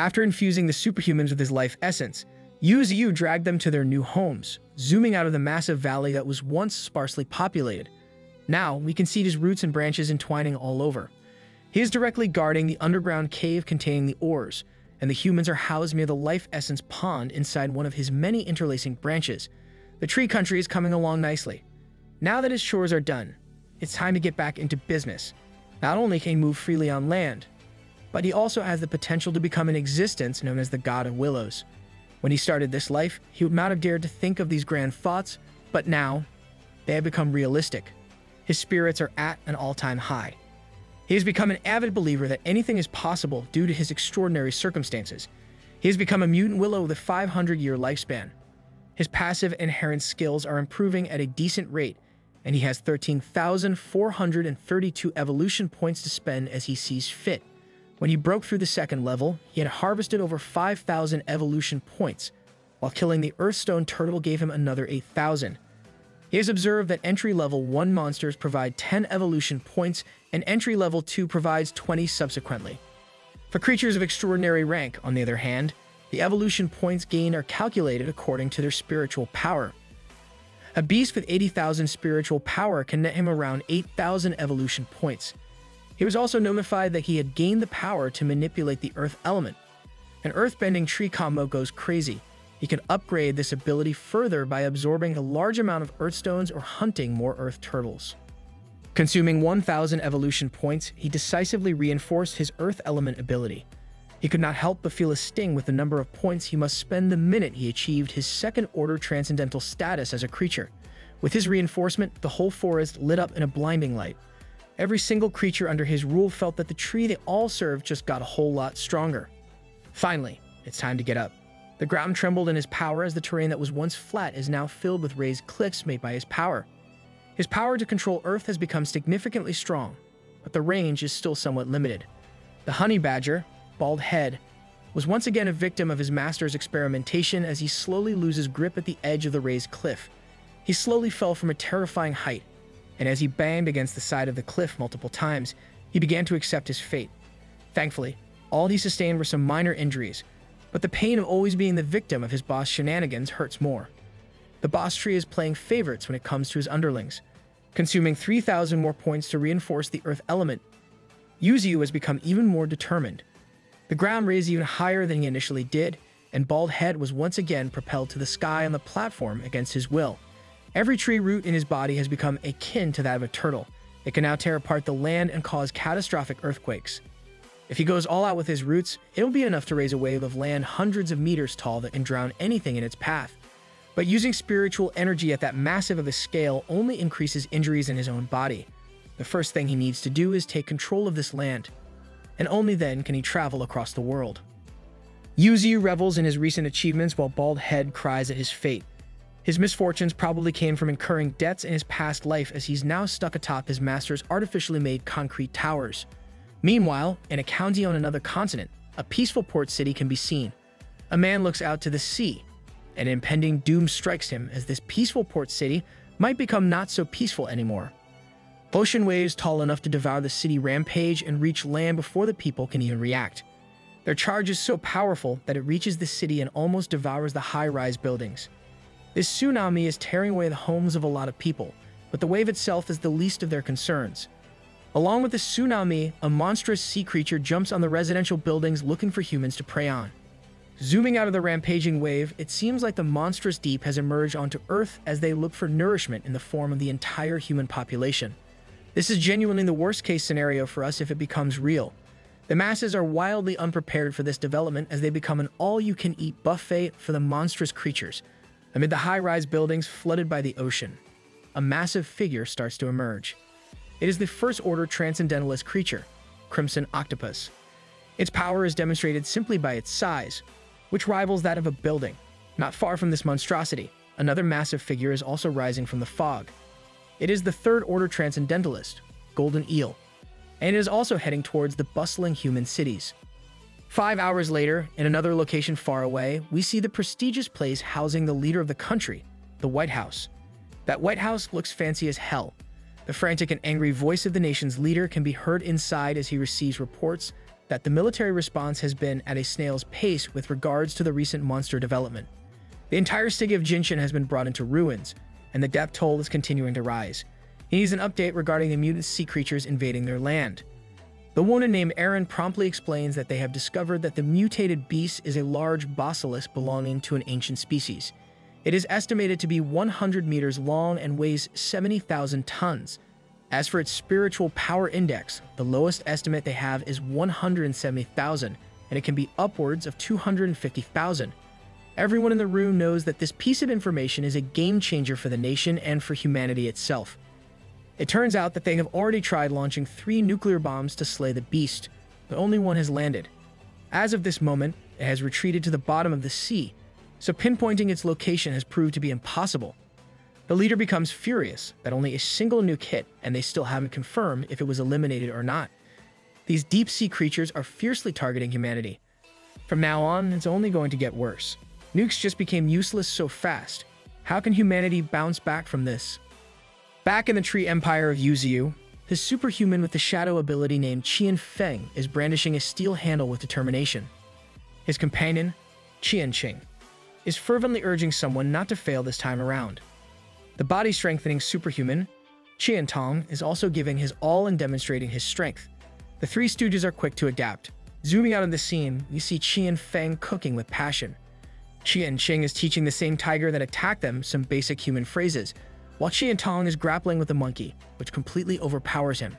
After infusing the superhumans with his life essence, Yu Ziyu dragged them to their new homes, zooming out of the massive valley that was once sparsely populated. Now, we can see his roots and branches entwining all over. He is directly guarding the underground cave containing the ores, and the humans are housed near the life essence pond inside one of his many interlacing branches. The tree country is coming along nicely. Now that his chores are done, it's time to get back into business. Not only can he move freely on land, but he also has the potential to become an existence known as the God of Willows. When he started this life, he would not have dared to think of these grand thoughts, but now, they have become realistic. His spirits are at an all-time high. He has become an avid believer that anything is possible due to his extraordinary circumstances. He has become a mutant willow with a 500-year lifespan. His passive inherent skills are improving at a decent rate, and he has 13,432 evolution points to spend as he sees fit. When he broke through the second level, he had harvested over 5,000 evolution points, while killing the Earthstone turtle gave him another 8,000. He has observed that entry-level 1 monsters provide 10 evolution points, and entry-level 2 provides 20 subsequently. For creatures of extraordinary rank, on the other hand, the evolution points gained are calculated according to their spiritual power. A beast with 80,000 spiritual power can net him around 8,000 evolution points. He was also notified that he had gained the power to manipulate the earth element. An earth-bending tree combo goes crazy. He can upgrade this ability further by absorbing a large amount of earth stones or hunting more earth turtles. Consuming 1,000 evolution points, he decisively reinforced his earth element ability. He could not help but feel a sting with the number of points he must spend the minute he achieved his second-order transcendental status as a creature. With his reinforcement, the whole forest lit up in a blinding light. Every single creature under his rule felt that the tree they all served just got a whole lot stronger. Finally, it's time to get up. The ground trembled in his power as the terrain that was once flat is now filled with raised cliffs made by his power. His power to control Earth has become significantly strong, but the range is still somewhat limited. The honey badger, Bald Head, was once again a victim of his master's experimentation as he slowly loses grip at the edge of the raised cliff. He slowly fell from a terrifying height, and as he banged against the side of the cliff multiple times, he began to accept his fate. Thankfully, all he sustained were some minor injuries, but the pain of always being the victim of his boss' shenanigans hurts more. The boss tree is playing favorites when it comes to his underlings, consuming 3,000 more points to reinforce the earth element. Yu Ziyu has become even more determined. The ground raised even higher than he initially did, and Bald Head was once again propelled to the sky on the platform against his will. Every tree root in his body has become akin to that of a turtle. It can now tear apart the land and cause catastrophic earthquakes. If he goes all out with his roots, it'll be enough to raise a wave of land hundreds of meters tall that can drown anything in its path. But using spiritual energy at that massive of a scale only increases injuries in his own body. The first thing he needs to do is take control of this land, and only then can he travel across the world. Yu Ziyu revels in his recent achievements while Bald Head cries at his fate. His misfortunes probably came from incurring debts in his past life as he's now stuck atop his master's artificially made concrete towers. Meanwhile, in a county on another continent, a peaceful port city can be seen. A man looks out to the sea, and impending doom strikes him as this peaceful port city might become not so peaceful anymore. Ocean waves tall enough to devour the city rampage and reach land before the people can even react. Their charge is so powerful that it reaches the city and almost devours the high-rise buildings. This tsunami is tearing away the homes of a lot of people, but the wave itself is the least of their concerns. Along with the tsunami, a monstrous sea creature jumps on the residential buildings looking for humans to prey on. Zooming out of the rampaging wave, it seems like the monstrous deep has emerged onto Earth as they look for nourishment in the form of the entire human population. This is genuinely the worst-case scenario for us if it becomes real. The masses are wildly unprepared for this development as they become an all-you-can-eat buffet for the monstrous creatures. Amid the high-rise buildings flooded by the ocean, a massive figure starts to emerge. It is the first-order transcendentalist creature, Crimson Octopus. Its power is demonstrated simply by its size, which rivals that of a building. Not far from this monstrosity, another massive figure is also rising from the fog. It is the third-order transcendentalist, Golden Eel, and it is also heading towards the bustling human cities. 5 hours later, in another location far away, we see the prestigious place housing the leader of the country, the White House. That White House looks fancy as hell. The frantic and angry voice of the nation's leader can be heard inside as he receives reports that the military response has been at a snail's pace with regards to the recent monster development. The entire city of Jinshin has been brought into ruins, and the death toll is continuing to rise. He needs an update regarding the mutant sea creatures invading their land. The woman named Aaron promptly explains that they have discovered that the mutated beast is a large basilisk belonging to an ancient species. It is estimated to be 100 meters long and weighs 70,000 tons. As for its spiritual power index, the lowest estimate they have is 170,000, and it can be upwards of 250,000. Everyone in the room knows that this piece of information is a game changer for the nation and for humanity itself. It turns out that they have already tried launching 3 nuclear bombs to slay the beast, but only one has landed. As of this moment, it has retreated to the bottom of the sea, so pinpointing its location has proved to be impossible. The leader becomes furious that only a single nuke hit, and they still haven't confirmed if it was eliminated or not. These deep-sea creatures are fiercely targeting humanity. From now on, it's only going to get worse. Nukes just became useless so fast. How can humanity bounce back from this? Back in the tree empire of Yu Ziyu, his superhuman with the shadow ability named Qian Feng is brandishing a steel handle with determination. His companion, Qian Qing, is fervently urging someone not to fail this time around. The body-strengthening superhuman, Qian Tong, is also giving his all and demonstrating his strength. The three stooges are quick to adapt. Zooming out of the scene, we see Qian Feng cooking with passion. Qian Qing is teaching the same tiger that attacked them some basic human phrases, while Qian Tong is grappling with the monkey, which completely overpowers him.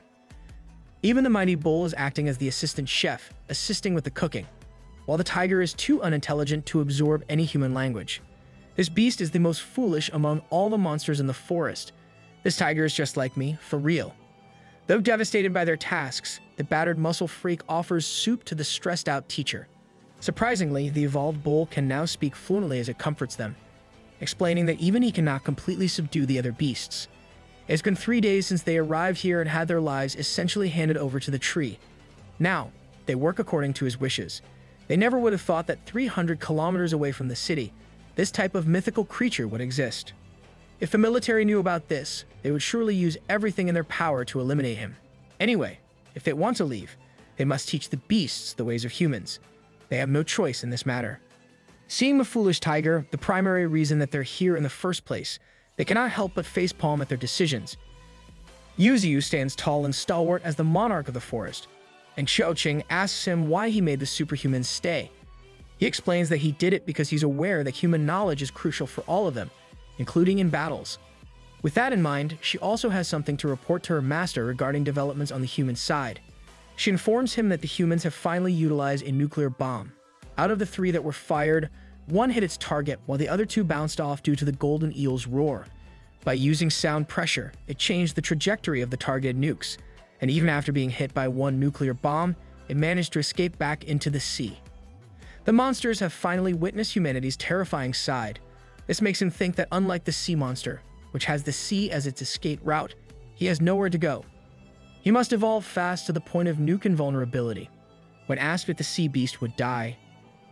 Even the mighty bull is acting as the assistant chef, assisting with the cooking, while the tiger is too unintelligent to absorb any human language. This beast is the most foolish among all the monsters in the forest. This tiger is just like me, for real. Though devastated by their tasks, the battered muscle freak offers soup to the stressed-out teacher. Surprisingly, the evolved bull can now speak fluently as it comforts them, explaining that even he cannot completely subdue the other beasts. It's been 3 days since they arrived here and had their lives essentially handed over to the tree. Now, they work according to his wishes. They never would have thought that 300 kilometers away from the city, this type of mythical creature would exist. If the military knew about this, they would surely use everything in their power to eliminate him. Anyway, if they want to leave, they must teach the beasts the ways of humans. They have no choice in this matter. Seeing the foolish tiger, the primary reason that they're here in the first place, they cannot help but facepalm at their decisions. Yu Ziyu stands tall and stalwart as the monarch of the forest, and Qiao asks him why he made the superhumans stay. He explains that he did it because he's aware that human knowledge is crucial for all of them, including in battles. With that in mind, she also has something to report to her master regarding developments on the human side. She informs him that the humans have finally utilized a nuclear bomb. Out of the 3 that were fired, 1 hit its target while the other 2 bounced off due to the golden eel's roar. By using sound pressure, it changed the trajectory of the targeted nukes, and even after being hit by 1 nuclear bomb, it managed to escape back into the sea. The monsters have finally witnessed humanity's terrifying side. This makes him think that unlike the sea monster, which has the sea as its escape route, he has nowhere to go. He must evolve fast to the point of nuke invulnerability. When asked if the sea beast would die,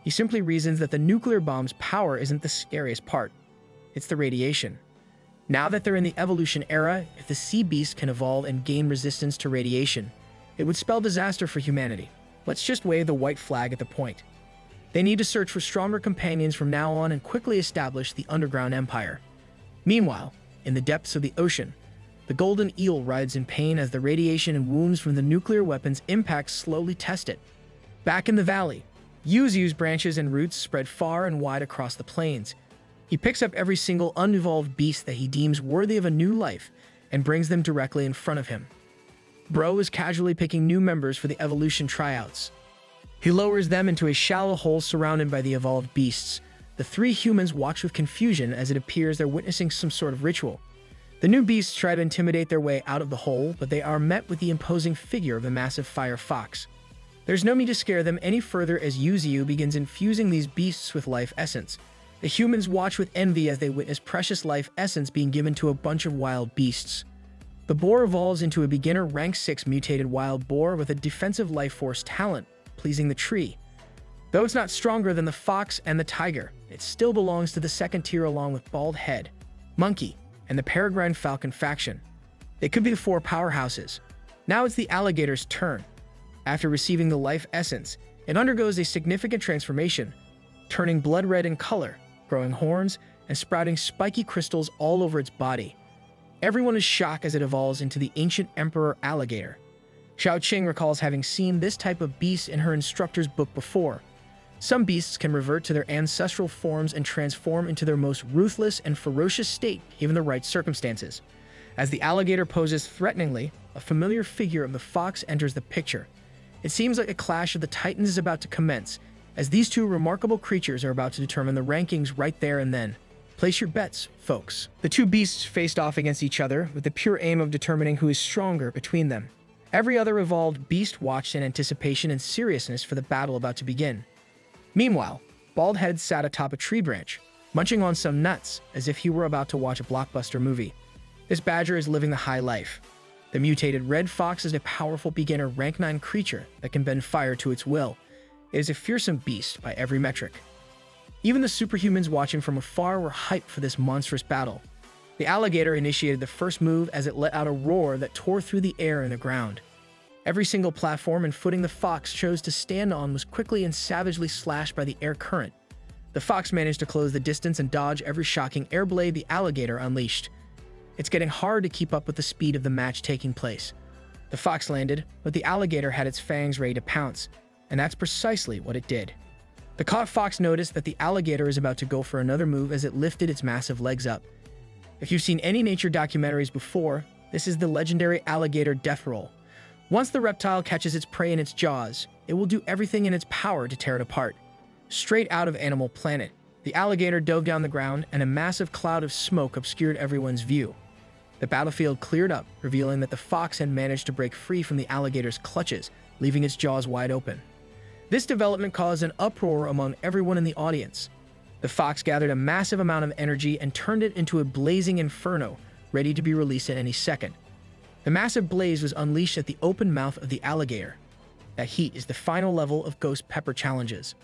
he simply reasons that the nuclear bomb's power isn't the scariest part. It's the radiation. Now that they're in the evolution era, if the sea beast can evolve and gain resistance to radiation, it would spell disaster for humanity. Let's just wave the white flag at the point. They need to search for stronger companions from now on and quickly establish the underground empire. Meanwhile, in the depths of the ocean, the golden eel writhes in pain as the radiation and wounds from the nuclear weapon's impact slowly test it. Back in the valley, Yu Ziyu's branches and roots spread far and wide across the plains. He picks up every single unevolved beast that he deems worthy of a new life and brings them directly in front of him. Bro is casually picking new members for the evolution tryouts. He lowers them into a shallow hole surrounded by the evolved beasts. The 3 humans watch with confusion as it appears they're witnessing some sort of ritual. The new beasts try to intimidate their way out of the hole, but they are met with the imposing figure of a massive fire fox. There's no need to scare them any further as Yu Ziyu begins infusing these beasts with life essence. The humans watch with envy as they witness precious life essence being given to a bunch of wild beasts. The boar evolves into a beginner rank 6 mutated wild boar with a defensive life force talent, pleasing the tree. Though it's not stronger than the fox and the tiger, it still belongs to the second tier along with bald head, monkey, and the peregrine falcon faction. They could be the 4 powerhouses. Now it's the alligator's turn. After receiving the life essence, it undergoes a significant transformation, turning blood red in color, growing horns, and sprouting spiky crystals all over its body. Everyone is shocked as it evolves into the ancient emperor alligator. Xiaoqing recalls having seen this type of beast in her instructor's book before. Some beasts can revert to their ancestral forms and transform into their most ruthless and ferocious state given the right circumstances. As the alligator poses threateningly, a familiar figure of the fox enters the picture. It seems like a clash of the titans is about to commence, as these two remarkable creatures are about to determine the rankings right there and then. Place your bets, folks. The two beasts faced off against each other with the pure aim of determining who is stronger between them. Every other evolved beast watched in anticipation and seriousness for the battle about to begin. Meanwhile, Baldhead sat atop a tree branch, munching on some nuts as if he were about to watch a blockbuster movie. This badger is living the high life. The mutated red fox is a powerful beginner rank 9 creature that can bend fire to its will. It is a fearsome beast by every metric. Even the superhumans watching from afar were hyped for this monstrous battle. The alligator initiated the first move as it let out a roar that tore through the air and the ground. Every single platform and footing the fox chose to stand on was quickly and savagely slashed by the air current. The fox managed to close the distance and dodge every shocking air blade the alligator unleashed. It's getting hard to keep up with the speed of the match taking place. The fox landed, but the alligator had its fangs ready to pounce, and that's precisely what it did. The caught fox noticed that the alligator is about to go for another move as it lifted its massive legs up. If you've seen any nature documentaries before, this is the legendary alligator death roll. Once the reptile catches its prey in its jaws, it will do everything in its power to tear it apart. Straight out of Animal Planet, the alligator dove down the ground and a massive cloud of smoke obscured everyone's view. The battlefield cleared up, revealing that the fox had managed to break free from the alligator's clutches, leaving its jaws wide open. This development caused an uproar among everyone in the audience. The fox gathered a massive amount of energy and turned it into a blazing inferno, ready to be released at any second. The massive blaze was unleashed at the open mouth of the alligator. That heat is the final level of Ghost Pepper challenges.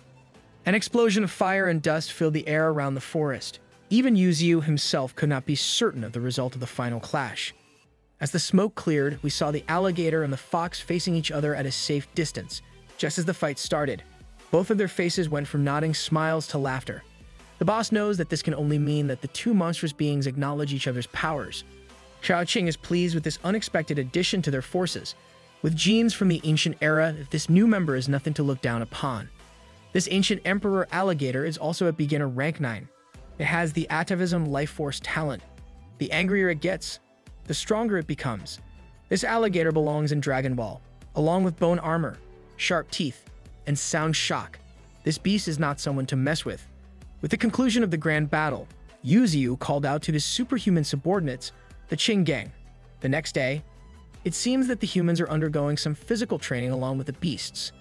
An explosion of fire and dust filled the air around the forest. Even Yu Ziyu himself could not be certain of the result of the final clash. As the smoke cleared, we saw the alligator and the fox facing each other at a safe distance. Just as the fight started, both of their faces went from nodding smiles to laughter. The boss knows that this can only mean that the two monstrous beings acknowledge each other's powers. Xiaoqing is pleased with this unexpected addition to their forces. With genes from the ancient era, this new member is nothing to look down upon. This ancient emperor alligator is also at beginner rank 9. It has the atavism life force talent. The angrier it gets, the stronger it becomes. This alligator belongs in Dragon Ball, along with bone armor, sharp teeth, and sound shock. This beast is not someone to mess with. With the conclusion of the grand battle, Yu Ziyu called out to his superhuman subordinates, the Qing gang. The next day, it seems that the humans are undergoing some physical training along with the beasts.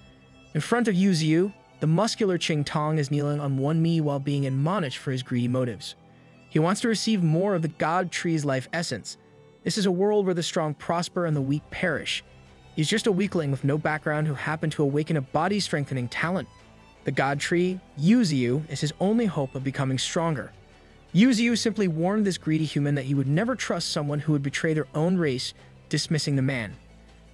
In front of Yu Ziyu, the muscular Qing Tong is kneeling on one knee while being admonished for his greedy motives. He wants to receive more of the God Tree's life essence. This is a world where the strong prosper and the weak perish. He's just a weakling with no background who happened to awaken a body-strengthening talent. The God Tree, Yu Ziyu, is his only hope of becoming stronger. Yu Ziyu simply warned this greedy human that he would never trust someone who would betray their own race, dismissing the man.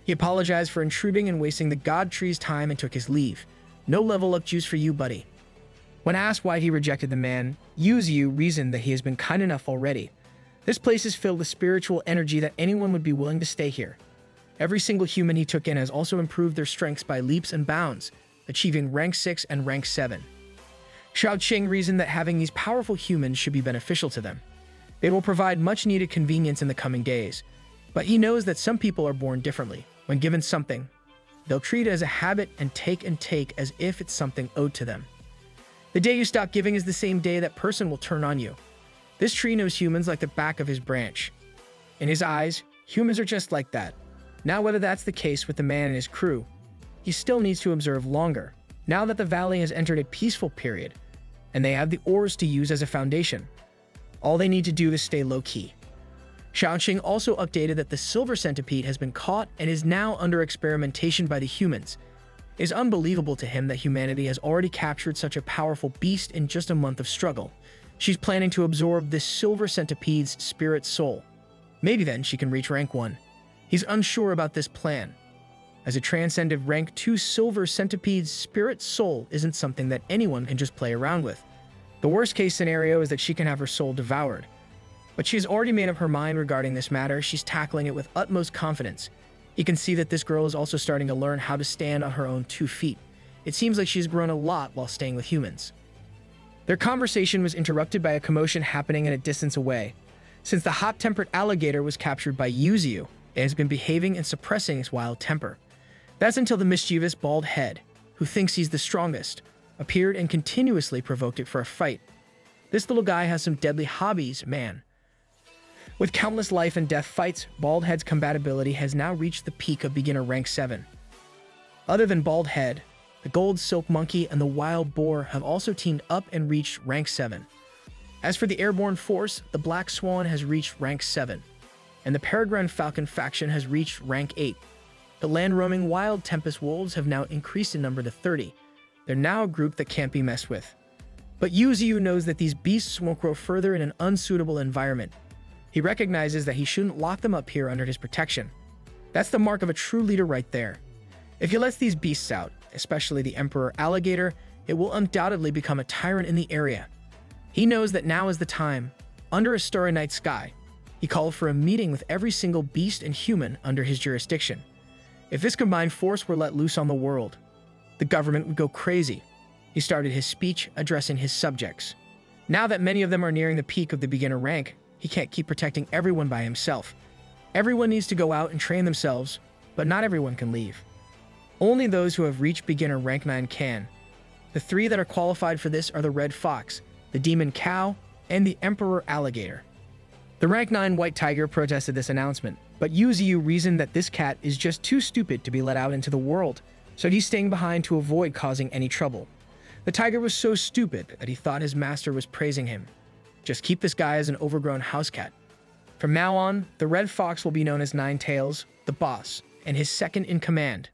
He apologized for intruding and wasting the God Tree's time and took his leave. No level up juice for you, buddy. When asked why he rejected the man, Yu Ziyu reasoned that he has been kind enough already. This place is filled with spiritual energy that anyone would be willing to stay here. Every single human he took in has also improved their strengths by leaps and bounds, achieving rank 6 and rank 7. Xiaoqing reasoned that having these powerful humans should be beneficial to them. They will provide much-needed convenience in the coming days, but he knows that some people are born differently. When given something, they'll treat it as a habit and take as if it's something owed to them. The day you stop giving is the same day that person will turn on you. This tree knows humans like the back of his branch. In his eyes, humans are just like that. Now, whether that's the case with the man and his crew, he still needs to observe longer, now that the valley has entered a peaceful period, and they have the ores to use as a foundation. All they need to do is stay low-key. Xiaoqing also updated that the silver centipede has been caught and is now under experimentation by the humans. It is unbelievable to him that humanity has already captured such a powerful beast in just a month of struggle. She's planning to absorb this silver centipede's spirit soul. Maybe then she can reach rank 1. He's unsure about this plan. As a transcended rank 2 silver centipede's spirit soul isn't something that anyone can just play around with. The worst case scenario is that she can have her soul devoured. But she has already made up her mind regarding this matter. She's tackling it with utmost confidence. You can see that this girl is also starting to learn how to stand on her own 2 feet. It seems like she's grown a lot while staying with humans. Their conversation was interrupted by a commotion happening at a distance away. Since the hot-tempered alligator was captured by Yu Ziyu, it has been behaving and suppressing its wild temper. That's until the mischievous bald head, who thinks he's the strongest, appeared and continuously provoked it for a fight. This little guy has some deadly hobbies, man. With countless life and death fights, Bald Head's compatibility has now reached the peak of beginner rank 7. Other than Bald Head, the Gold Silk Monkey and the Wild Boar have also teamed up and reached rank 7. As for the Airborne Force, the Black Swan has reached rank 7, and the Peregrine Falcon faction has reached rank 8. The land-roaming Wild Tempest Wolves have now increased in number to 30. They're now a group that can't be messed with. But Yu Ziyu knows that these beasts won't grow further in an unsuitable environment. He recognizes that he shouldn't lock them up here under his protection. That's the mark of a true leader right there. If he lets these beasts out, especially the Emperor Alligator, it will undoubtedly become a tyrant in the area. He knows that now is the time. Under a starry night sky, he called for a meeting with every single beast and human under his jurisdiction. If this combined force were let loose on the world, the government would go crazy. He started his speech addressing his subjects. Now that many of them are nearing the peak of the beginner rank, he can't keep protecting everyone by himself. Everyone needs to go out and train themselves, but not everyone can leave. Only those who have reached beginner rank 9 can. The 3 that are qualified for this are the Red Fox, the Demon Cow, and the Emperor Alligator. The rank 9 White Tiger protested this announcement, but Yu Ziyu reasoned that this cat is just too stupid to be let out into the world, so he's staying behind to avoid causing any trouble. The tiger was so stupid that he thought his master was praising him. Just keep this guy as an overgrown house cat. From now on, the Red Fox will be known as Nine Tails, the boss, and his second in command.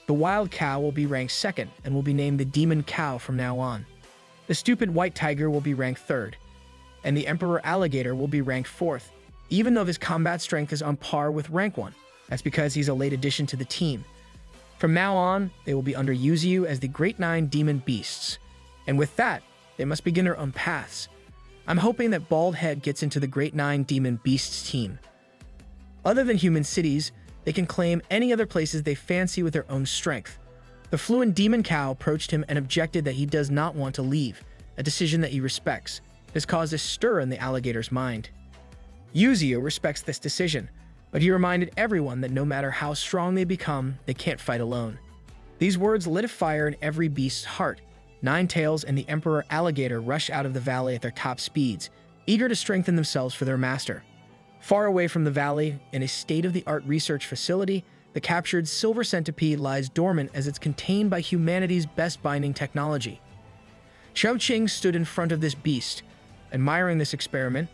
The Wild Cow will be ranked 2nd and will be named the Demon Cow from now on. The stupid White Tiger will be ranked 3rd, and the Emperor Alligator will be ranked 4th, even though his combat strength is on par with rank 1. That's because he's a late addition to the team. From now on, they will be under Yu Ziyu as the Great 9 Demon Beasts, and with that, they must begin their own paths. I'm hoping that Bald Head gets into the Great 9 Demon Beasts team. Other than human cities, they can claim any other places they fancy with their own strength. The fluent Demon Cow approached him and objected that he does not want to leave, a decision that he respects. This caused a stir in the alligator's mind. Yu Ziyu respects this decision, but he reminded everyone that no matter how strong they become, they can't fight alone. These words lit a fire in every beast's heart. Nine Tails and the Emperor Alligator rush out of the valley at their top speeds, eager to strengthen themselves for their master. Far away from the valley, in a state-of-the-art research facility, the captured silver centipede lies dormant as it's contained by humanity's best binding technology. Xiao Qing stood in front of this beast, admiring this experiment.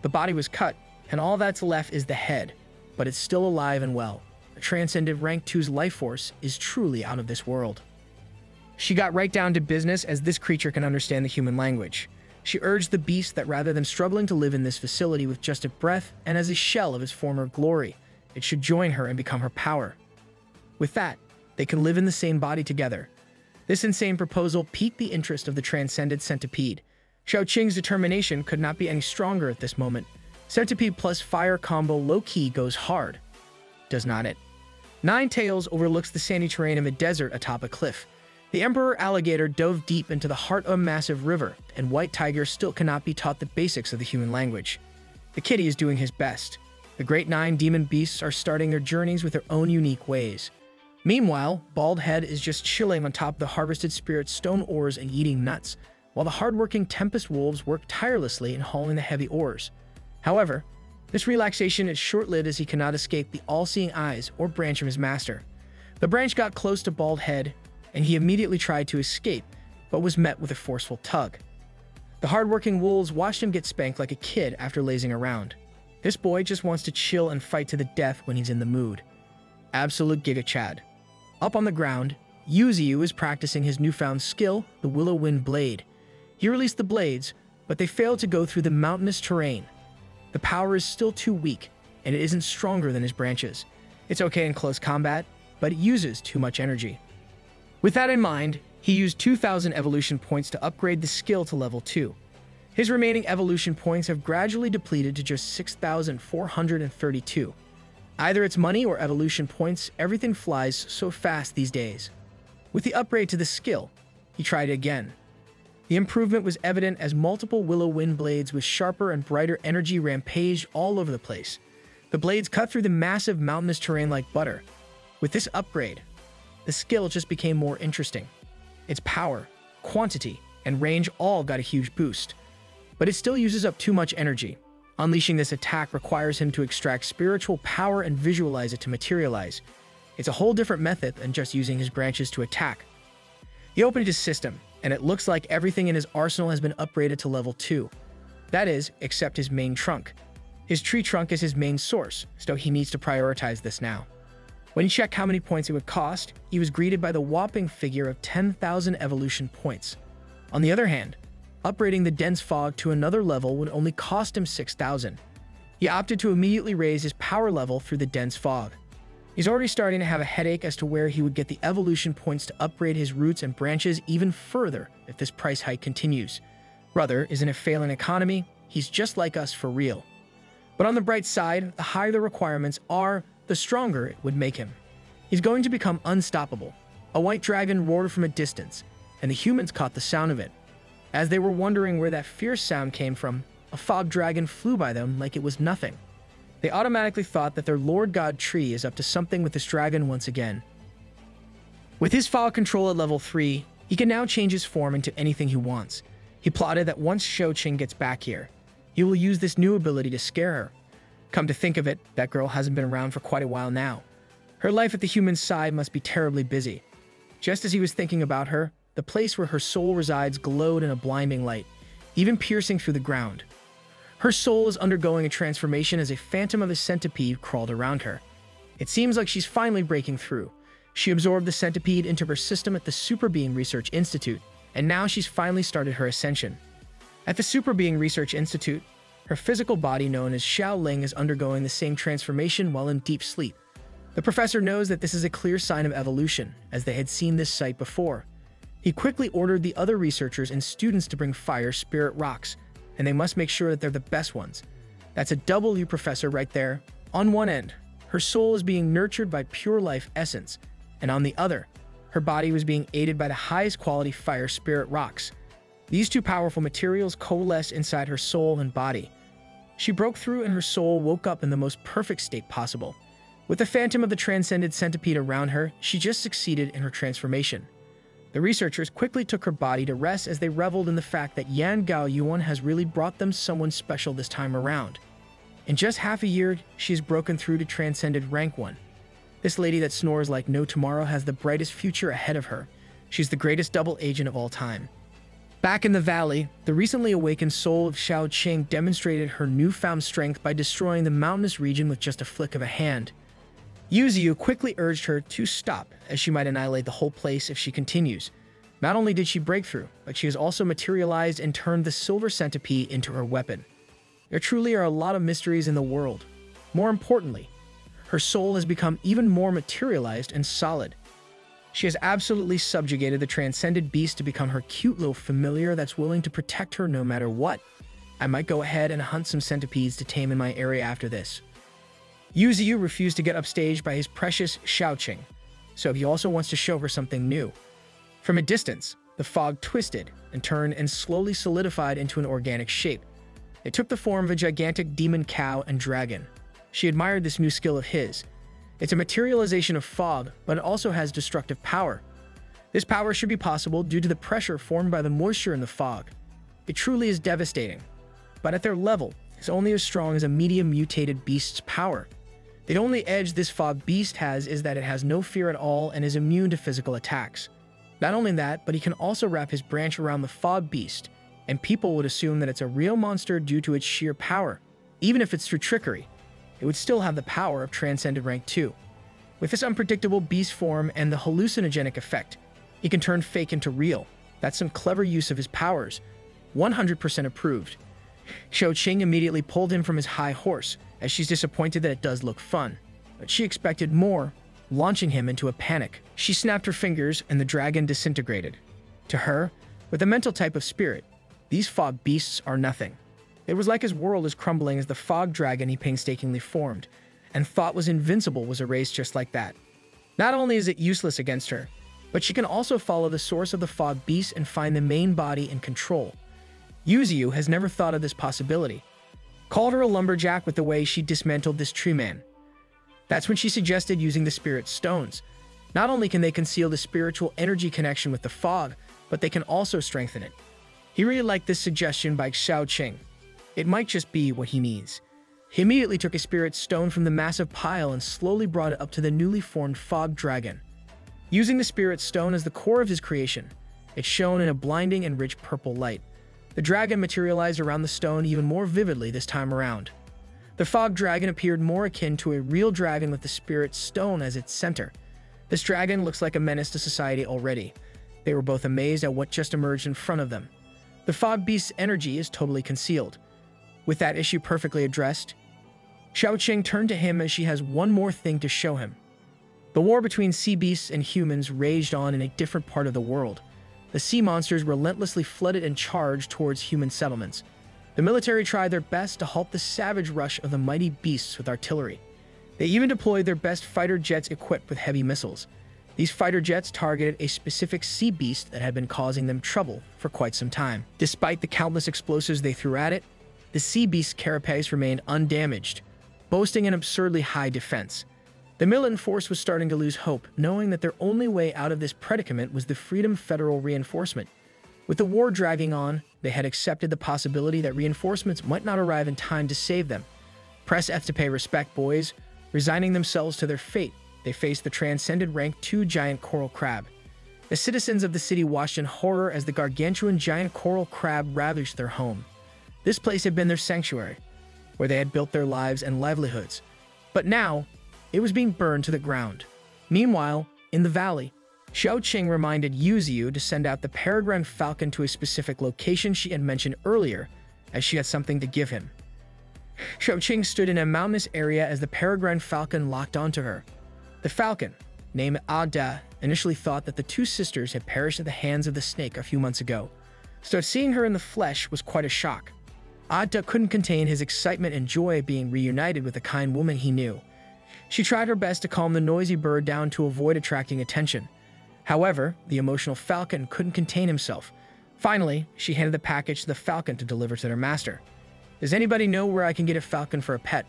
The body was cut, and all that's left is the head, but it's still alive and well. A transcendent rank 2's life force is truly out of this world. She got right down to business, as this creature can understand the human language. She urged the beast that rather than struggling to live in this facility with just a breath and as a shell of its former glory, it should join her and become her power. With that, they can live in the same body together. This insane proposal piqued the interest of the transcendent centipede. Xiao Qing's determination could not be any stronger at this moment. Centipede plus fire combo low-key goes hard. Does not it? Nine Tails overlooks the sandy terrain of a desert atop a cliff. The Emperor Alligator dove deep into the heart of a massive river, and White Tiger still cannot be taught the basics of the human language. The kitty is doing his best. The Great 9 Demon Beasts are starting their journeys with their own unique ways. Meanwhile, Bald Head is just chilling on top of the harvested spirit stone ores and eating nuts, while the hardworking Tempest Wolves work tirelessly in hauling the heavy ores. However, this relaxation is short-lived, as he cannot escape the all-seeing eyes or branch of his master. The branch got close to Bald Head, and he immediately tried to escape, but was met with a forceful tug. The hardworking wolves watched him get spanked like a kid after lazing around. This boy just wants to chill and fight to the death when he's in the mood. Absolute Giga Chad. Up on the ground, Yu Ziyu is practicing his newfound skill, the Willow Wind Blade. He released the blades, but they failed to go through the mountainous terrain. The power is still too weak, and it isn't stronger than his branches. It's okay in close combat, but it uses too much energy. With that in mind, he used 2,000 evolution points to upgrade the skill to level 2. His remaining evolution points have gradually depleted to just 6,432. Either it's money or evolution points, everything flies so fast these days. With the upgrade to the skill, he tried again. The improvement was evident as multiple willow wind blades with sharper and brighter energy rampaged all over the place. The blades cut through the massive mountainous terrain like butter. With this upgrade, the skill just became more interesting. Its power, quantity, and range all got a huge boost. But it still uses up too much energy. Unleashing this attack requires him to extract spiritual power and visualize it to materialize. It's a whole different method than just using his branches to attack. He opened his system, and it looks like everything in his arsenal has been upgraded to level 2. That is, except his main trunk. His tree trunk is his main source, so he needs to prioritize this now. When he checked how many points it would cost, he was greeted by the whopping figure of 10,000 evolution points. On the other hand, upgrading the dense fog to another level would only cost him 6,000. He opted to immediately raise his power level through the dense fog. He's already starting to have a headache as to where he would get the evolution points to upgrade his roots and branches even further if this price hike continues. Brother is in a failing economy, he's just like us for real. But on the bright side, the higher the requirements are, the stronger it would make him. He's going to become unstoppable. A white dragon roared from a distance, and the humans caught the sound of it. As they were wondering where that fierce sound came from, a fog dragon flew by them like it was nothing. They automatically thought that their Lord God Tree is up to something with this dragon once again. With his fog control at level 3, he can now change his form into anything he wants. He plotted that once Xiaoqing gets back here, he will use this new ability to scare her. Come to think of it, that girl hasn't been around for quite a while now. Her life at the human side must be terribly busy. Just as he was thinking about her, the place where her soul resides glowed in a blinding light, even piercing through the ground. Her soul is undergoing a transformation as a phantom of a centipede crawled around her. It seems like she's finally breaking through. She absorbed the centipede into her system at the Super Being Research Institute, and now she's finally started her ascension. At the Super Being Research Institute, her physical body known as Xiaoling is undergoing the same transformation while in deep sleep. The professor knows that this is a clear sign of evolution, as they had seen this sight before. He quickly ordered the other researchers and students to bring fire spirit rocks, and they must make sure that they're the best ones. That's a W professor right there. On one end, her soul is being nurtured by pure life essence, and on the other, her body was being aided by the highest quality fire spirit rocks. These two powerful materials coalesce inside her soul and body. She broke through and her soul woke up in the most perfect state possible. With the phantom of the transcended centipede around her, she just succeeded in her transformation. The researchers quickly took her body to rest as they reveled in the fact that Yan Gao Yuan has really brought them someone special this time around. In just half a year, she has broken through to transcended rank 1. This lady that snores like no tomorrow has the brightest future ahead of her. She's the greatest double agent of all time. Back in the valley, the recently awakened soul of Xiaoqing demonstrated her newfound strength by destroying the mountainous region with just a flick of a hand. Yu Ziyu quickly urged her to stop, as she might annihilate the whole place if she continues. Not only did she break through, but she has also materialized and turned the silver centipede into her weapon. There truly are a lot of mysteries in the world. More importantly, her soul has become even more materialized and solid. She has absolutely subjugated the transcended beast to become her cute little familiar that's willing to protect her no matter what. I might go ahead and hunt some centipedes to tame in my area after this. Yu Ziyu refused to get upstaged by his precious Xiaoqing, so he also wants to show her something new. From a distance, the fog twisted and turned and slowly solidified into an organic shape. It took the form of a gigantic demon cow and dragon. She admired this new skill of his. It's a materialization of fog, but it also has destructive power. This power should be possible due to the pressure formed by the moisture in the fog. It truly is devastating, but at their level, it's only as strong as a medium mutated beast's power. The only edge this fog beast has is that it has no fear at all and is immune to physical attacks. Not only that, but he can also wrap his branch around the fog beast, and people would assume that it's a real monster due to its sheer power. Even if it's through trickery, it would still have the power of transcended rank 2. With this unpredictable beast form and the hallucinogenic effect, he can turn fake into real. That's some clever use of his powers. 100% approved. Xiaoqing immediately pulled him from his high horse, as she's disappointed that it does look fun. But she expected more, launching him into a panic. She snapped her fingers and the dragon disintegrated. To her, with a mental type of spirit, these fog beasts are nothing. It was like his world is crumbling as the fog dragon he painstakingly formed, and thought was invincible was erased just like that. Not only is it useless against her, but she can also follow the source of the fog beast and find the main body and control. Yu Ziyu has never thought of this possibility. Called her a lumberjack with the way she dismantled this tree man. That's when she suggested using the spirit stones. Not only can they conceal the spiritual energy connection with the fog, but they can also strengthen it. He really liked this suggestion by Xiaoqing. It might just be what he needs. He immediately took a spirit stone from the massive pile and slowly brought it up to the newly formed fog dragon. Using the spirit stone as the core of his creation, it shone in a blinding and rich purple light. The dragon materialized around the stone even more vividly this time around. The fog dragon appeared more akin to a real dragon with the spirit stone as its center. This dragon looks like a menace to society already. They were both amazed at what just emerged in front of them. The fog beast's energy is totally concealed. With that issue perfectly addressed, Xiaoqing turned to him as she has one more thing to show him. The war between sea beasts and humans raged on in a different part of the world. The sea monsters relentlessly flooded and charged towards human settlements. The military tried their best to halt the savage rush of the mighty beasts with artillery. They even deployed their best fighter jets equipped with heavy missiles. These fighter jets targeted a specific sea beast that had been causing them trouble for quite some time. Despite the countless explosives they threw at it, the sea beast's carapace remained undamaged, boasting an absurdly high defense. The militant force was starting to lose hope, knowing that their only way out of this predicament was the Freedom Federal reinforcement. With the war dragging on, they had accepted the possibility that reinforcements might not arrive in time to save them. Press F to pay respect, boys. Resigning themselves to their fate, they faced the transcended rank 2 giant coral crab. The citizens of the city watched in horror as the gargantuan giant coral crab ravaged their home. This place had been their sanctuary, where they had built their lives and livelihoods. But now, it was being burned to the ground. Meanwhile, in the valley, Xiaoqing reminded Yu Ziyu to send out the peregrine falcon to a specific location she had mentioned earlier, as she had something to give him. Xiaoqing stood in a mountainous area as the peregrine falcon locked onto her. The falcon, named Ada, initially thought that the two sisters had perished at the hands of the snake a few months ago, so seeing her in the flesh was quite a shock. Ada couldn't contain his excitement and joy at being reunited with a kind woman he knew. She tried her best to calm the noisy bird down to avoid attracting attention. However, the emotional falcon couldn't contain himself. Finally, she handed the package to the falcon to deliver to their master. Does anybody know where I can get a falcon for a pet?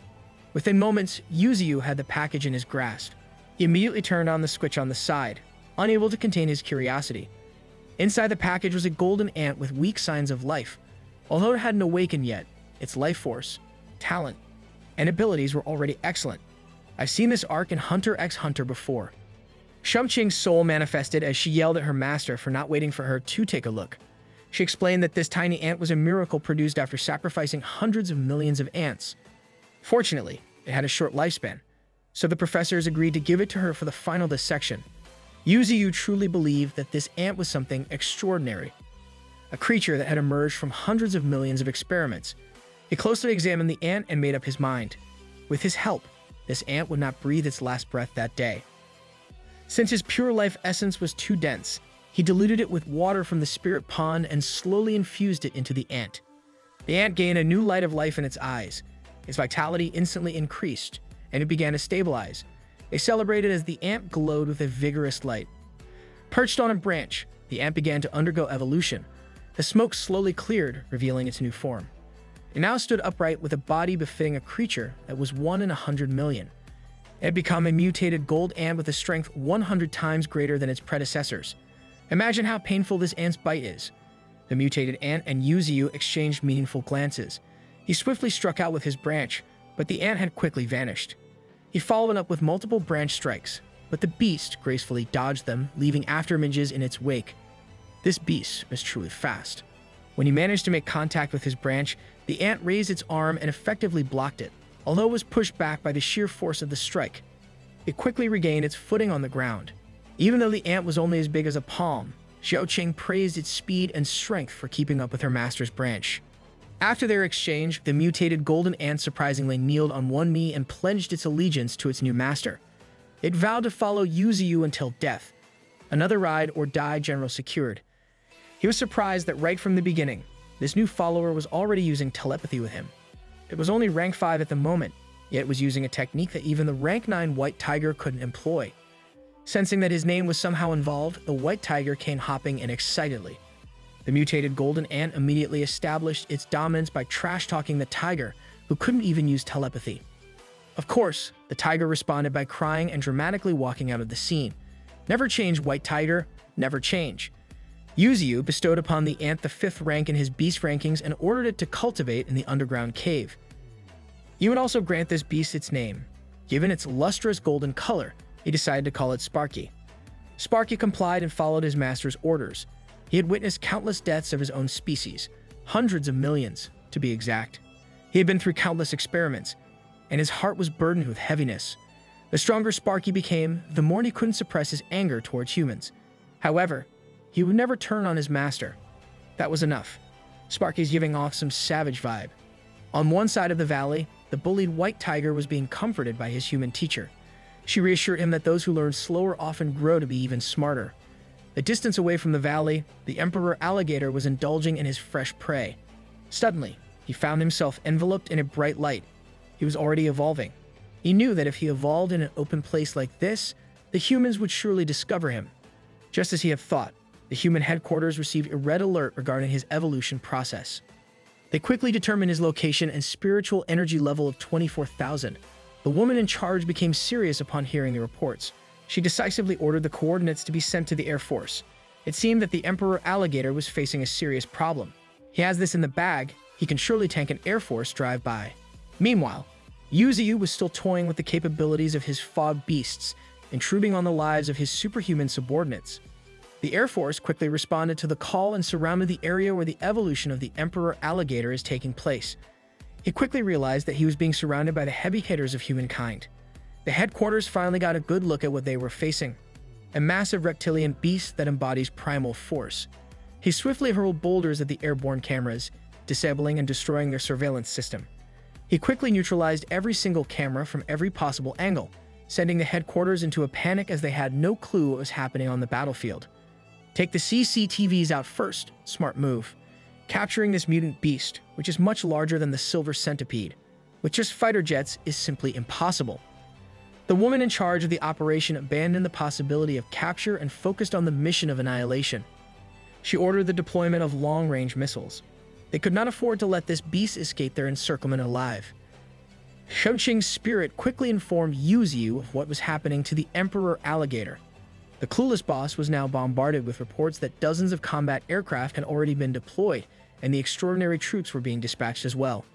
Within moments, Yu Ziyu had the package in his grasp. He immediately turned on the switch on the side, unable to contain his curiosity. Inside the package was a golden ant with weak signs of life. Although it hadn't awakened yet, its life force, talent, and abilities were already excellent. I've seen this arc in Hunter x Hunter before. Xiaoqing's soul manifested as she yelled at her master for not waiting for her to take a look. She explained that this tiny ant was a miracle produced after sacrificing hundreds of millions of ants. Fortunately, it had a short lifespan, so the professors agreed to give it to her for the final dissection. Yu Ziyu truly believed that this ant was something extraordinary, a creature that had emerged from hundreds of millions of experiments. He closely examined the ant and made up his mind. With his help, this ant would not breathe its last breath that day. Since his pure life essence was too dense, he diluted it with water from the spirit pond and slowly infused it into the ant. The ant gained a new light of life in its eyes. Its vitality instantly increased, and it began to stabilize. They celebrated as the ant glowed with a vigorous light. Perched on a branch, the ant began to undergo evolution. The smoke slowly cleared, revealing its new form. It now stood upright with a body befitting a creature that was 1 in 100 million. It had become a mutated gold ant with a strength 100 times greater than its predecessors. Imagine how painful this ant's bite is. The mutated ant and Yu Ziyu exchanged meaningful glances. He swiftly struck out with his branch, but the ant had quickly vanished. He followed up with multiple branch strikes, but the beast gracefully dodged them, leaving afterimages in its wake. This beast was truly fast. When he managed to make contact with his branch, the ant raised its arm and effectively blocked it. Although it was pushed back by the sheer force of the strike, it quickly regained its footing on the ground. Even though the ant was only as big as a palm, Xiaoqing praised its speed and strength for keeping up with her master's branch. After their exchange, the mutated golden ant surprisingly kneeled on one knee and pledged its allegiance to its new master. It vowed to follow Yu Ziyu until death. Another ride or die general secured. He was surprised that right from the beginning, this new follower was already using telepathy with him. It was only rank 5 at the moment, yet it was using a technique that even the rank 9 white tiger couldn't employ. Sensing that his name was somehow involved, the white tiger came hopping in excitedly. The mutated golden ant immediately established its dominance by trash-talking the tiger, who couldn't even use telepathy. Of course, the tiger responded by crying and dramatically walking out of the scene. Never change, white tiger, never change. Yu Ziyu bestowed upon the ant the 5th rank in his beast rankings and ordered it to cultivate in the underground cave. You would also grant this beast its name. Given its lustrous golden color, he decided to call it Sparky. Sparky complied and followed his master's orders. He had witnessed countless deaths of his own species, hundreds of millions, to be exact. He had been through countless experiments, and his heart was burdened with heaviness. The stronger Sparky became, the more he couldn't suppress his anger towards humans. However, he would never turn on his master. That was enough. Sparky's giving off some savage vibe. On one side of the valley, the bullied white tiger was being comforted by his human teacher. She reassured him that those who learn slower often grow to be even smarter. A distance away from the valley, the emperor alligator was indulging in his fresh prey. Suddenly, he found himself enveloped in a bright light. He was already evolving. He knew that if he evolved in an open place like this, the humans would surely discover him. Just as he had thought, the human headquarters received a red alert regarding his evolution process. They quickly determined his location and spiritual energy level of 24,000. The woman in charge became serious upon hearing the reports. She decisively ordered the coordinates to be sent to the Air Force. It seemed that the Emperor Alligator was facing a serious problem. He has this in the bag, he can surely tank an Air Force drive-by. Meanwhile, Yu Ziyu was still toying with the capabilities of his fog beasts, intruding on the lives of his superhuman subordinates. The Air Force quickly responded to the call and surrounded the area where the evolution of the Emperor Alligator is taking place. He quickly realized that he was being surrounded by the heavy hitters of humankind. The headquarters finally got a good look at what they were facing. A massive reptilian beast that embodies primal force. He swiftly hurled boulders at the airborne cameras, disabling and destroying their surveillance system. He quickly neutralized every single camera from every possible angle, sending the headquarters into a panic as they had no clue what was happening on the battlefield. Take the CCTVs out first, smart move. Capturing this mutant beast, which is much larger than the silver centipede, with just fighter jets is simply impossible. The woman in charge of the operation abandoned the possibility of capture and focused on the mission of annihilation. She ordered the deployment of long-range missiles. They could not afford to let this beast escape their encirclement alive. Shouqing's spirit quickly informed Yu Ziyu of what was happening to the Emperor Alligator. The clueless boss was now bombarded with reports that dozens of combat aircraft had already been deployed, and the extraordinary troops were being dispatched as well.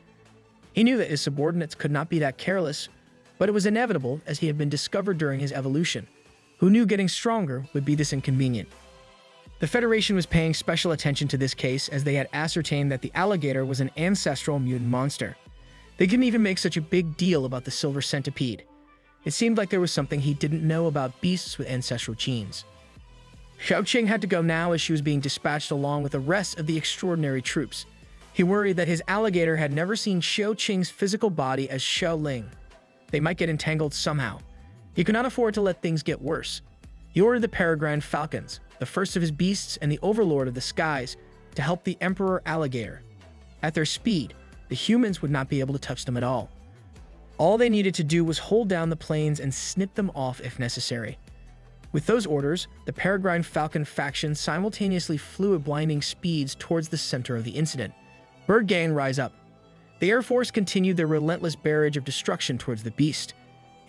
He knew that his subordinates could not be that careless, but it was inevitable as he had been discovered during his evolution. Who knew getting stronger would be this inconvenient? The Federation was paying special attention to this case as they had ascertained that the alligator was an ancestral mutant monster. They didn't even make such a big deal about the silver centipede. It seemed like there was something he didn't know about beasts with ancestral genes. Shouqing had to go now as she was being dispatched along with the rest of the extraordinary troops. He worried that his alligator had never seen Shouqing's physical body as Xiaoling. They might get entangled somehow. He could not afford to let things get worse. He ordered the peregrine falcons, the first of his beasts and the overlord of the skies, to help the Emperor Alligator. At their speed, the humans would not be able to touch them at all. All they needed to do was hold down the planes and snip them off if necessary. With those orders, the peregrine falcon faction simultaneously flew at blinding speeds towards the center of the incident. Bird Gang, rise up. The Air Force continued their relentless barrage of destruction towards the beast.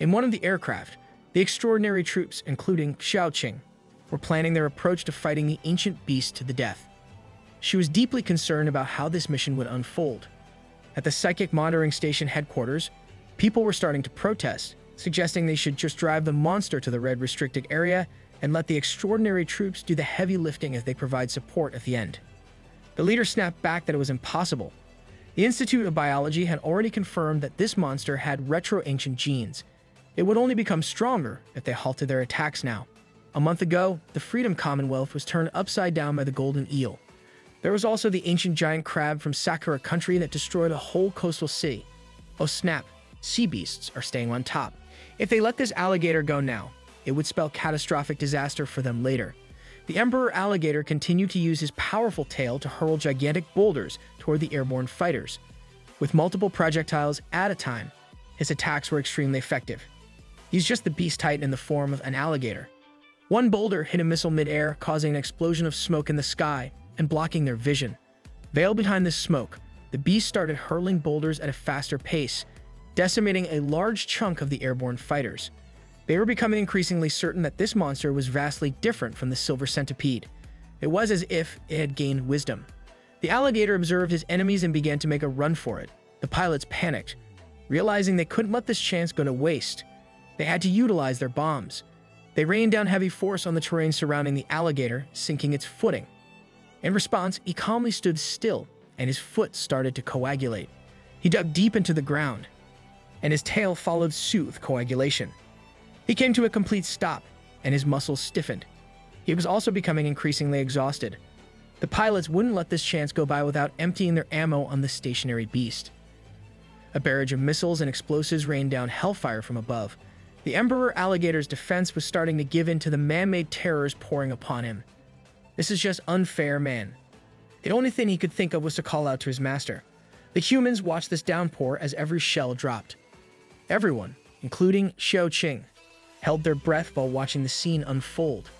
In one of the aircraft, the extraordinary troops, including Shouqing, were planning their approach to fighting the ancient beast to the death. She was deeply concerned about how this mission would unfold. At the psychic monitoring station headquarters, people were starting to protest, suggesting they should just drive the monster to the red restricted area and let the extraordinary troops do the heavy lifting as they provide support at the end. The leader snapped back that it was impossible. The Institute of Biology had already confirmed that this monster had retro-ancient genes. It would only become stronger if they halted their attacks now. A month ago, the Freedom Commonwealth was turned upside down by the golden eel. There was also the ancient giant crab from Sakura country that destroyed a whole coastal city. Oh snap, sea beasts are staying on top. If they let this alligator go now, it would spell catastrophic disaster for them later. The Emperor Alligator continued to use his powerful tail to hurl gigantic boulders toward the airborne fighters. With multiple projectiles at a time, his attacks were extremely effective. He's just the beast titan in the form of an alligator. One boulder hit a missile mid-air, causing an explosion of smoke in the sky and blocking their vision. Veiled behind this smoke, the beast started hurling boulders at a faster pace, decimating a large chunk of the airborne fighters. They were becoming increasingly certain that this monster was vastly different from the silver centipede. It was as if it had gained wisdom. The alligator observed his enemies and began to make a run for it. The pilots panicked, realizing they couldn't let this chance go to waste. They had to utilize their bombs. They rained down heavy force on the terrain surrounding the alligator, sinking its footing. In response, he calmly stood still, and his foot started to coagulate. He dug deep into the ground, and his tail followed suit with coagulation. He came to a complete stop, and his muscles stiffened. He was also becoming increasingly exhausted. The pilots wouldn't let this chance go by without emptying their ammo on the stationary beast. A barrage of missiles and explosives rained down hellfire from above. The Emperor Alligator's defense was starting to give in to the man-made terrors pouring upon him. This is just unfair, man. The only thing he could think of was to call out to his master. The humans watched this downpour as every shell dropped. Everyone, including Xiao Qing, held their breath while watching the scene unfold.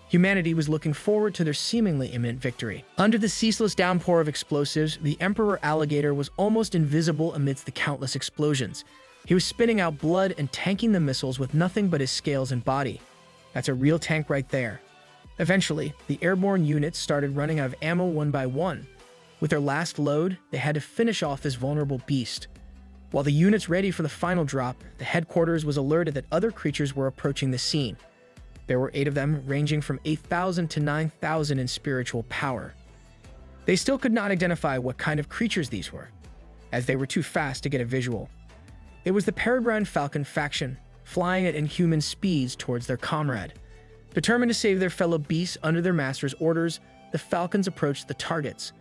Humanity was looking forward to their seemingly imminent victory. Under the ceaseless downpour of explosives, the Emperor Alligator was almost invisible amidst the countless explosions. He was spitting out blood and tanking the missiles with nothing but his scales and body. That's a real tank right there. Eventually, the airborne units started running out of ammo one by one. With their last load, they had to finish off this vulnerable beast. While the units ready for the final drop, the headquarters was alerted that other creatures were approaching the scene. There were 8 of them, ranging from 8,000 to 9,000 in spiritual power. They still could not identify what kind of creatures these were, as they were too fast to get a visual. It was the peregrine falcon faction, flying at inhuman speeds towards their comrade. Determined to save their fellow beasts under their master's orders, the falcons approached the targets.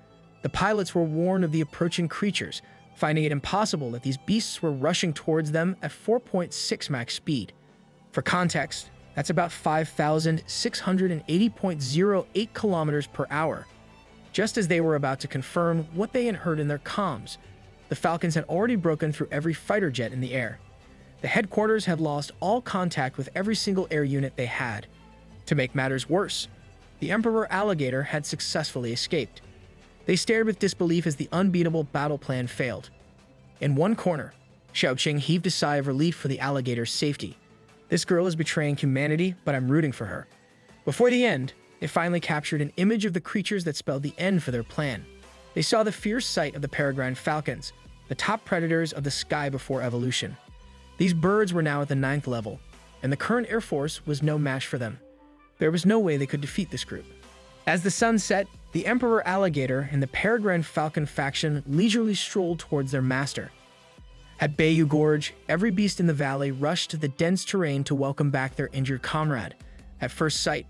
The pilots were warned of the approaching creatures, finding it impossible that these beasts were rushing towards them at 4.6 max speed. For context, that's about 5,680.08 kilometers per hour. Just as they were about to confirm what they had heard in their comms, the Falcons had already broken through every fighter jet in the air. The headquarters had lost all contact with every single air unit they had. To make matters worse, the Emperor Alligator had successfully escaped. They stared with disbelief as the unbeatable battle plan failed. In one corner, Xiao Qing heaved a sigh of relief for the alligator's safety. This girl is betraying humanity, but I'm rooting for her. Before the end, they finally captured an image of the creatures that spelled the end for their plan. They saw the fierce sight of the peregrine falcons, the top predators of the sky before evolution. These birds were now at the 9th level, and the current Air Force was no match for them. There was no way they could defeat this group. As the sun set, the Emperor Alligator and the peregrine falcon faction leisurely strolled towards their master. At Bayou Gorge, every beast in the valley rushed to the dense terrain to welcome back their injured comrade. At first sight,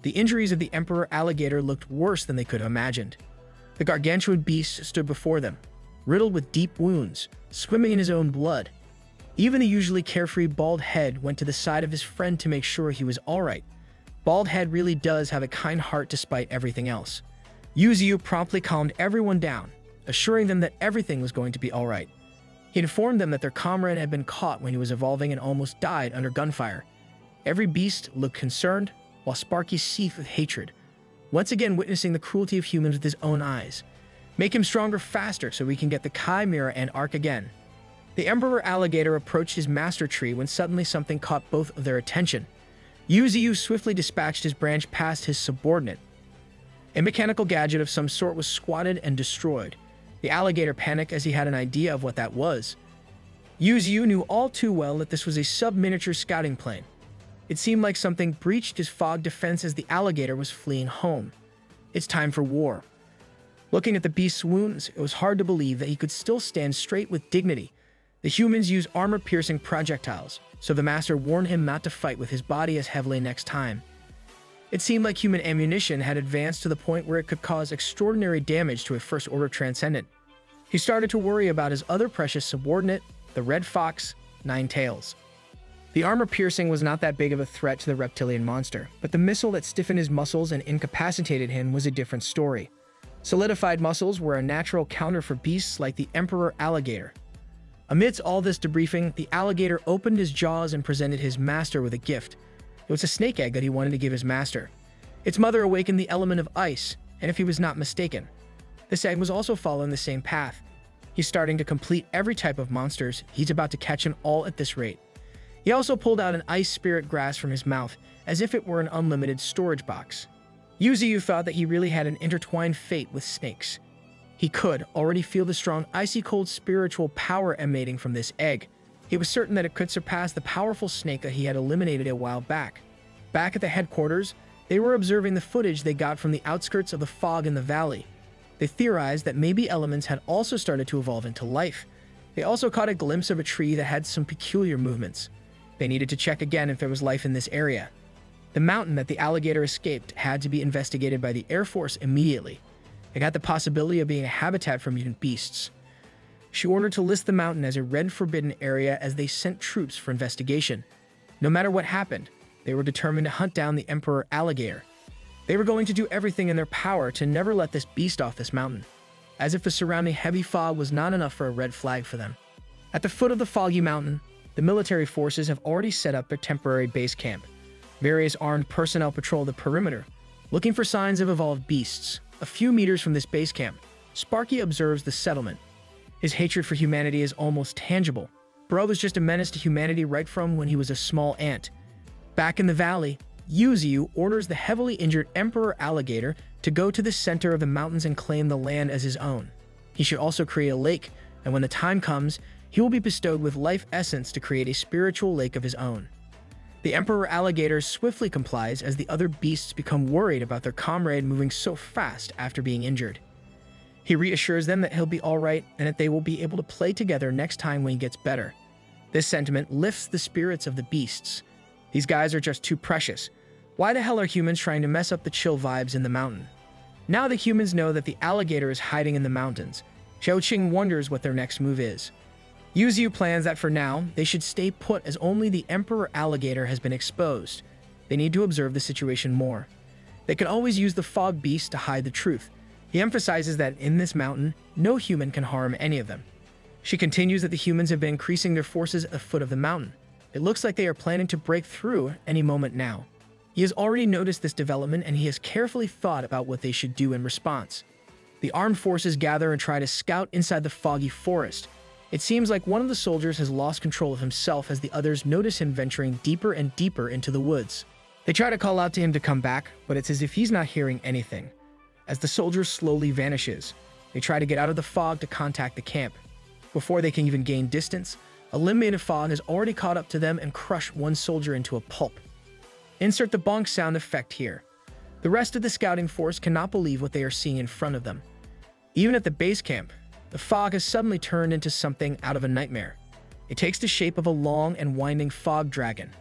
the injuries of the Emperor Alligator looked worse than they could have imagined. The gargantuan beast stood before them, riddled with deep wounds, swimming in his own blood. Even the usually carefree Bald Head went to the side of his friend to make sure he was alright. Bald Head really does have a kind heart despite everything else. Yu Ziyu promptly calmed everyone down, assuring them that everything was going to be alright. He informed them that their comrade had been caught when he was evolving and almost died under gunfire. Every beast looked concerned, while Sparky seethed with hatred, once again witnessing the cruelty of humans with his own eyes. Make him stronger faster so we can get the Chimera and Ark again. The Emperor Alligator approached his master tree when suddenly something caught both of their attention. Yu Ziyu swiftly dispatched his branch past his subordinate. A mechanical gadget of some sort was squatted and destroyed. The alligator panicked as he had an idea of what that was. Yu Ziyu knew all too well that this was a sub-miniature scouting plane. It seemed like something breached his fog defense as the alligator was fleeing home. It's time for war. Looking at the beast's wounds, it was hard to believe that he could still stand straight with dignity. The humans used armor-piercing projectiles, so the master warned him not to fight with his body as heavily next time. It seemed like human ammunition had advanced to the point where it could cause extraordinary damage to a First-Order Transcendent. He started to worry about his other precious subordinate, the Red Fox, Nine Tails. The armor-piercing was not that big of a threat to the reptilian monster, but the missile that stiffened his muscles and incapacitated him was a different story. Solidified muscles were a natural counter for beasts like the emperor alligator. Amidst all this debriefing, the alligator opened his jaws and presented his master with a gift. It was a snake egg that he wanted to give his master. Its mother awakened the element of ice, and if he was not mistaken, this egg was also following the same path. He's starting to complete every type of monsters. He's about to catch them all at this rate. He also pulled out an ice spirit grass from his mouth, as if it were an unlimited storage box. Yu Ziyu thought that he really had an intertwined fate with snakes. He could already feel the strong icy-cold spiritual power emanating from this egg. He was certain that it could surpass the powerful snake that he had eliminated a while back. Back at the headquarters, they were observing the footage they got from the outskirts of the fog in the valley. They theorized that maybe elements had also started to evolve into life. They also caught a glimpse of a tree that had some peculiar movements. They needed to check again if there was life in this area. The mountain that the alligator escaped had to be investigated by the Air Force immediately. It had the possibility of being a habitat for mutant beasts. She ordered to list the mountain as a red forbidden area as they sent troops for investigation. No matter what happened, they were determined to hunt down the Emperor Alligator. They were going to do everything in their power to never let this beast off this mountain, as if the surrounding heavy fog was not enough for a red flag for them. At the foot of the foggy mountain, the military forces have already set up their temporary base camp. Various armed personnel patrol the perimeter, looking for signs of evolved beasts. A few meters from this base camp, Sparky observes the settlement. His hatred for humanity is almost tangible. Bro was just a menace to humanity right from when he was a small ant. Back in the valley, Yu Ziyu orders the heavily injured Emperor Alligator to go to the center of the mountains and claim the land as his own. He should also create a lake, and when the time comes, he will be bestowed with life essence to create a spiritual lake of his own. The Emperor Alligator swiftly complies as the other beasts become worried about their comrade moving so fast after being injured. He reassures them that he'll be alright and that they will be able to play together next time when he gets better. This sentiment lifts the spirits of the beasts. These guys are just too precious. Why the hell are humans trying to mess up the chill vibes in the mountain? Now the humans know that the alligator is hiding in the mountains. Xiao Qing wonders what their next move is. Yu Ziyu plans that for now, they should stay put as only the Emperor Alligator has been exposed. They need to observe the situation more. They can always use the fog beast to hide the truth. He emphasizes that in this mountain, no human can harm any of them. She continues that the humans have been increasing their forces at the foot of the mountain. It looks like they are planning to break through any moment now. He has already noticed this development and he has carefully thought about what they should do in response. The armed forces gather and try to scout inside the foggy forest. It seems like one of the soldiers has lost control of himself as the others notice him venturing deeper and deeper into the woods. They try to call out to him to come back, but it's as if he's not hearing anything. As the soldier slowly vanishes, they try to get out of the fog to contact the camp. Before they can even gain distance, a eliminated fog has already caught up to them and crushed one soldier into a pulp. Insert the bonk sound effect here. The rest of the scouting force cannot believe what they are seeing in front of them. Even at the base camp, the fog has suddenly turned into something out of a nightmare. It takes the shape of a long and winding fog dragon.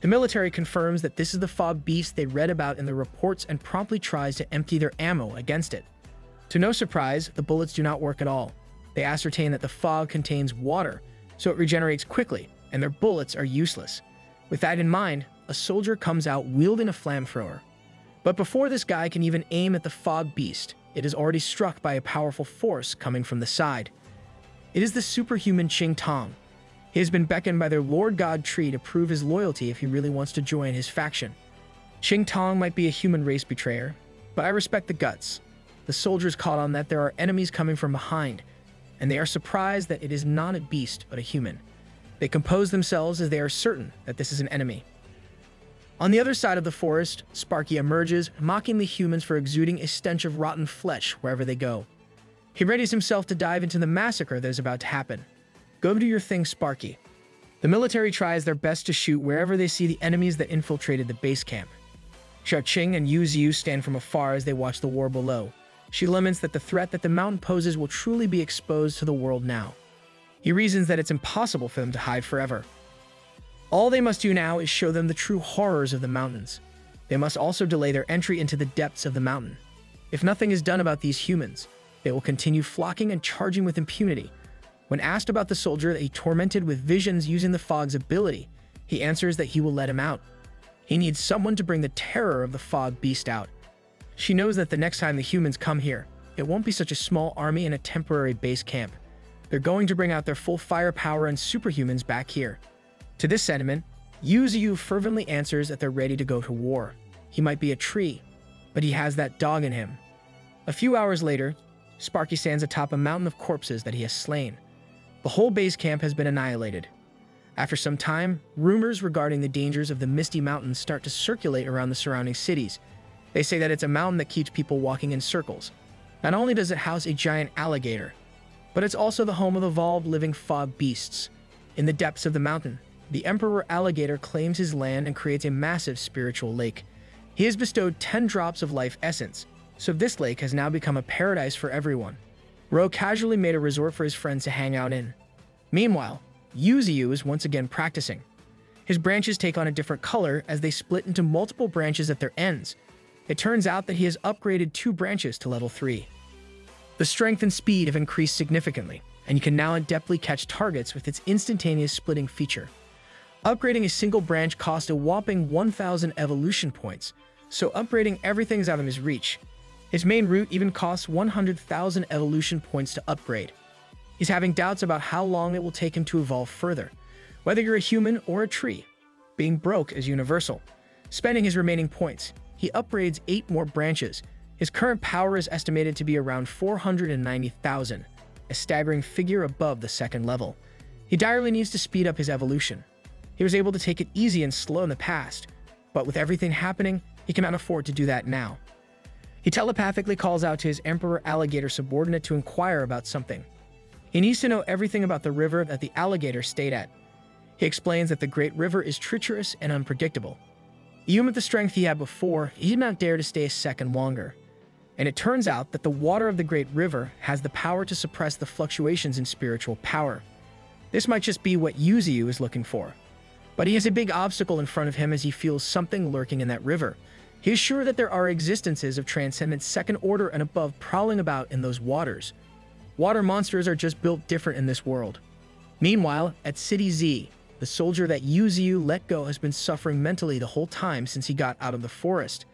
The military confirms that this is the fog beast they read about in the reports and promptly tries to empty their ammo against it. To no surprise, the bullets do not work at all. They ascertain that the fog contains water, so it regenerates quickly, and their bullets are useless. With that in mind, a soldier comes out wielding a flamethrower. But before this guy can even aim at the fog beast, it is already struck by a powerful force coming from the side. It is the superhuman Qing Tong. He has been beckoned by their Lord God tree to prove his loyalty if he really wants to join his faction. Qing Tong might be a human race betrayer, but I respect the guts. The soldiers caught on that there are enemies coming from behind, and they are surprised that it is not a beast but a human. They compose themselves as they are certain that this is an enemy. On the other side of the forest, Sparky emerges, mocking the humans for exuding a stench of rotten flesh wherever they go. He readies himself to dive into the massacre that is about to happen. Go do your thing, Sparky. The military tries their best to shoot wherever they see the enemies that infiltrated the base camp. Xiao Qing and Yu Ziyu stand from afar as they watch the war below. She laments that the threat that the mountain poses will truly be exposed to the world now. He reasons that it's impossible for them to hide forever. All they must do now is show them the true horrors of the mountains. They must also delay their entry into the depths of the mountain. If nothing is done about these humans, they will continue flocking and charging with impunity. When asked about the soldier that he tormented with visions using the fog's ability, He answers that he will let him out. He needs someone to bring the terror of the fog beast out. She knows that the next time the humans come here, it won't be such a small army in a temporary base camp. They're going to bring out their full firepower and superhumans back here. To this sentiment, Yu Ziyu fervently answers that they're ready to go to war. He might be a tree, but he has that dog in him. A few hours later, Sparky stands atop a mountain of corpses that he has slain. The whole base camp has been annihilated. After some time, rumors regarding the dangers of the Misty Mountains start to circulate around the surrounding cities. They say that it's a mountain that keeps people walking in circles. Not only does it house a giant alligator, but it's also the home of evolved living fog beasts. In the depths of the mountain, the Emperor Alligator claims his land and creates a massive spiritual lake. He has bestowed 10 drops of life essence, so this lake has now become a paradise for everyone. Ro casually made a resort for his friends to hang out in. Meanwhile, Yu Ziyu is once again practicing. His branches take on a different color as they split into multiple branches at their ends. It turns out that he has upgraded 2 branches to level 3. The strength and speed have increased significantly, and you can now adeptly catch targets with its instantaneous splitting feature. Upgrading a single branch cost a whopping 1,000 evolution points, so upgrading everything is out of his reach. His main route even costs 100,000 evolution points to upgrade. He's having doubts about how long it will take him to evolve further. Whether you're a human or a tree, being broke is universal. Spending his remaining points, he upgrades 8 more branches. His current power is estimated to be around 490,000, a staggering figure above the 2nd level. He direly needs to speed up his evolution. He was able to take it easy and slow in the past, but with everything happening, he cannot afford to do that now. He telepathically calls out to his Emperor Alligator subordinate to inquire about something. He needs to know everything about the river that the alligator stayed at. He explains that the Great River is treacherous and unpredictable. Even with the strength he had before, he did not dare to stay a second longer. And it turns out that the water of the Great River has the power to suppress the fluctuations in spiritual power. This might just be what Yu Ziyu is looking for. But he has a big obstacle in front of him as he feels something lurking in that river. He is sure that there are existences of transcendent 2nd order and above prowling about in those waters. Water monsters are just built different in this world. Meanwhile, at City Z, the soldier that Yu Ziyu let go has been suffering mentally the whole time since he got out of the forest.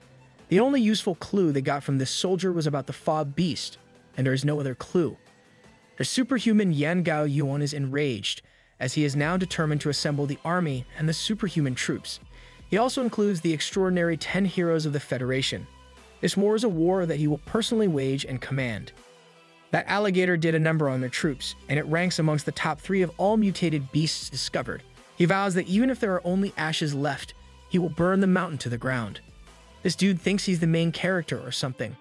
The only useful clue they got from this soldier was about the fog beast, and there is no other clue. The superhuman Yangao Yuan is enraged, as he is now determined to assemble the army and the superhuman troops. He also includes the extraordinary 10 heroes of the Federation. This war is a war that he will personally wage and command. That alligator did a number on their troops, and it ranks amongst the top 3 of all mutated beasts discovered. He vows that even if there are only ashes left, he will burn the mountain to the ground. This dude thinks he's the main character or something.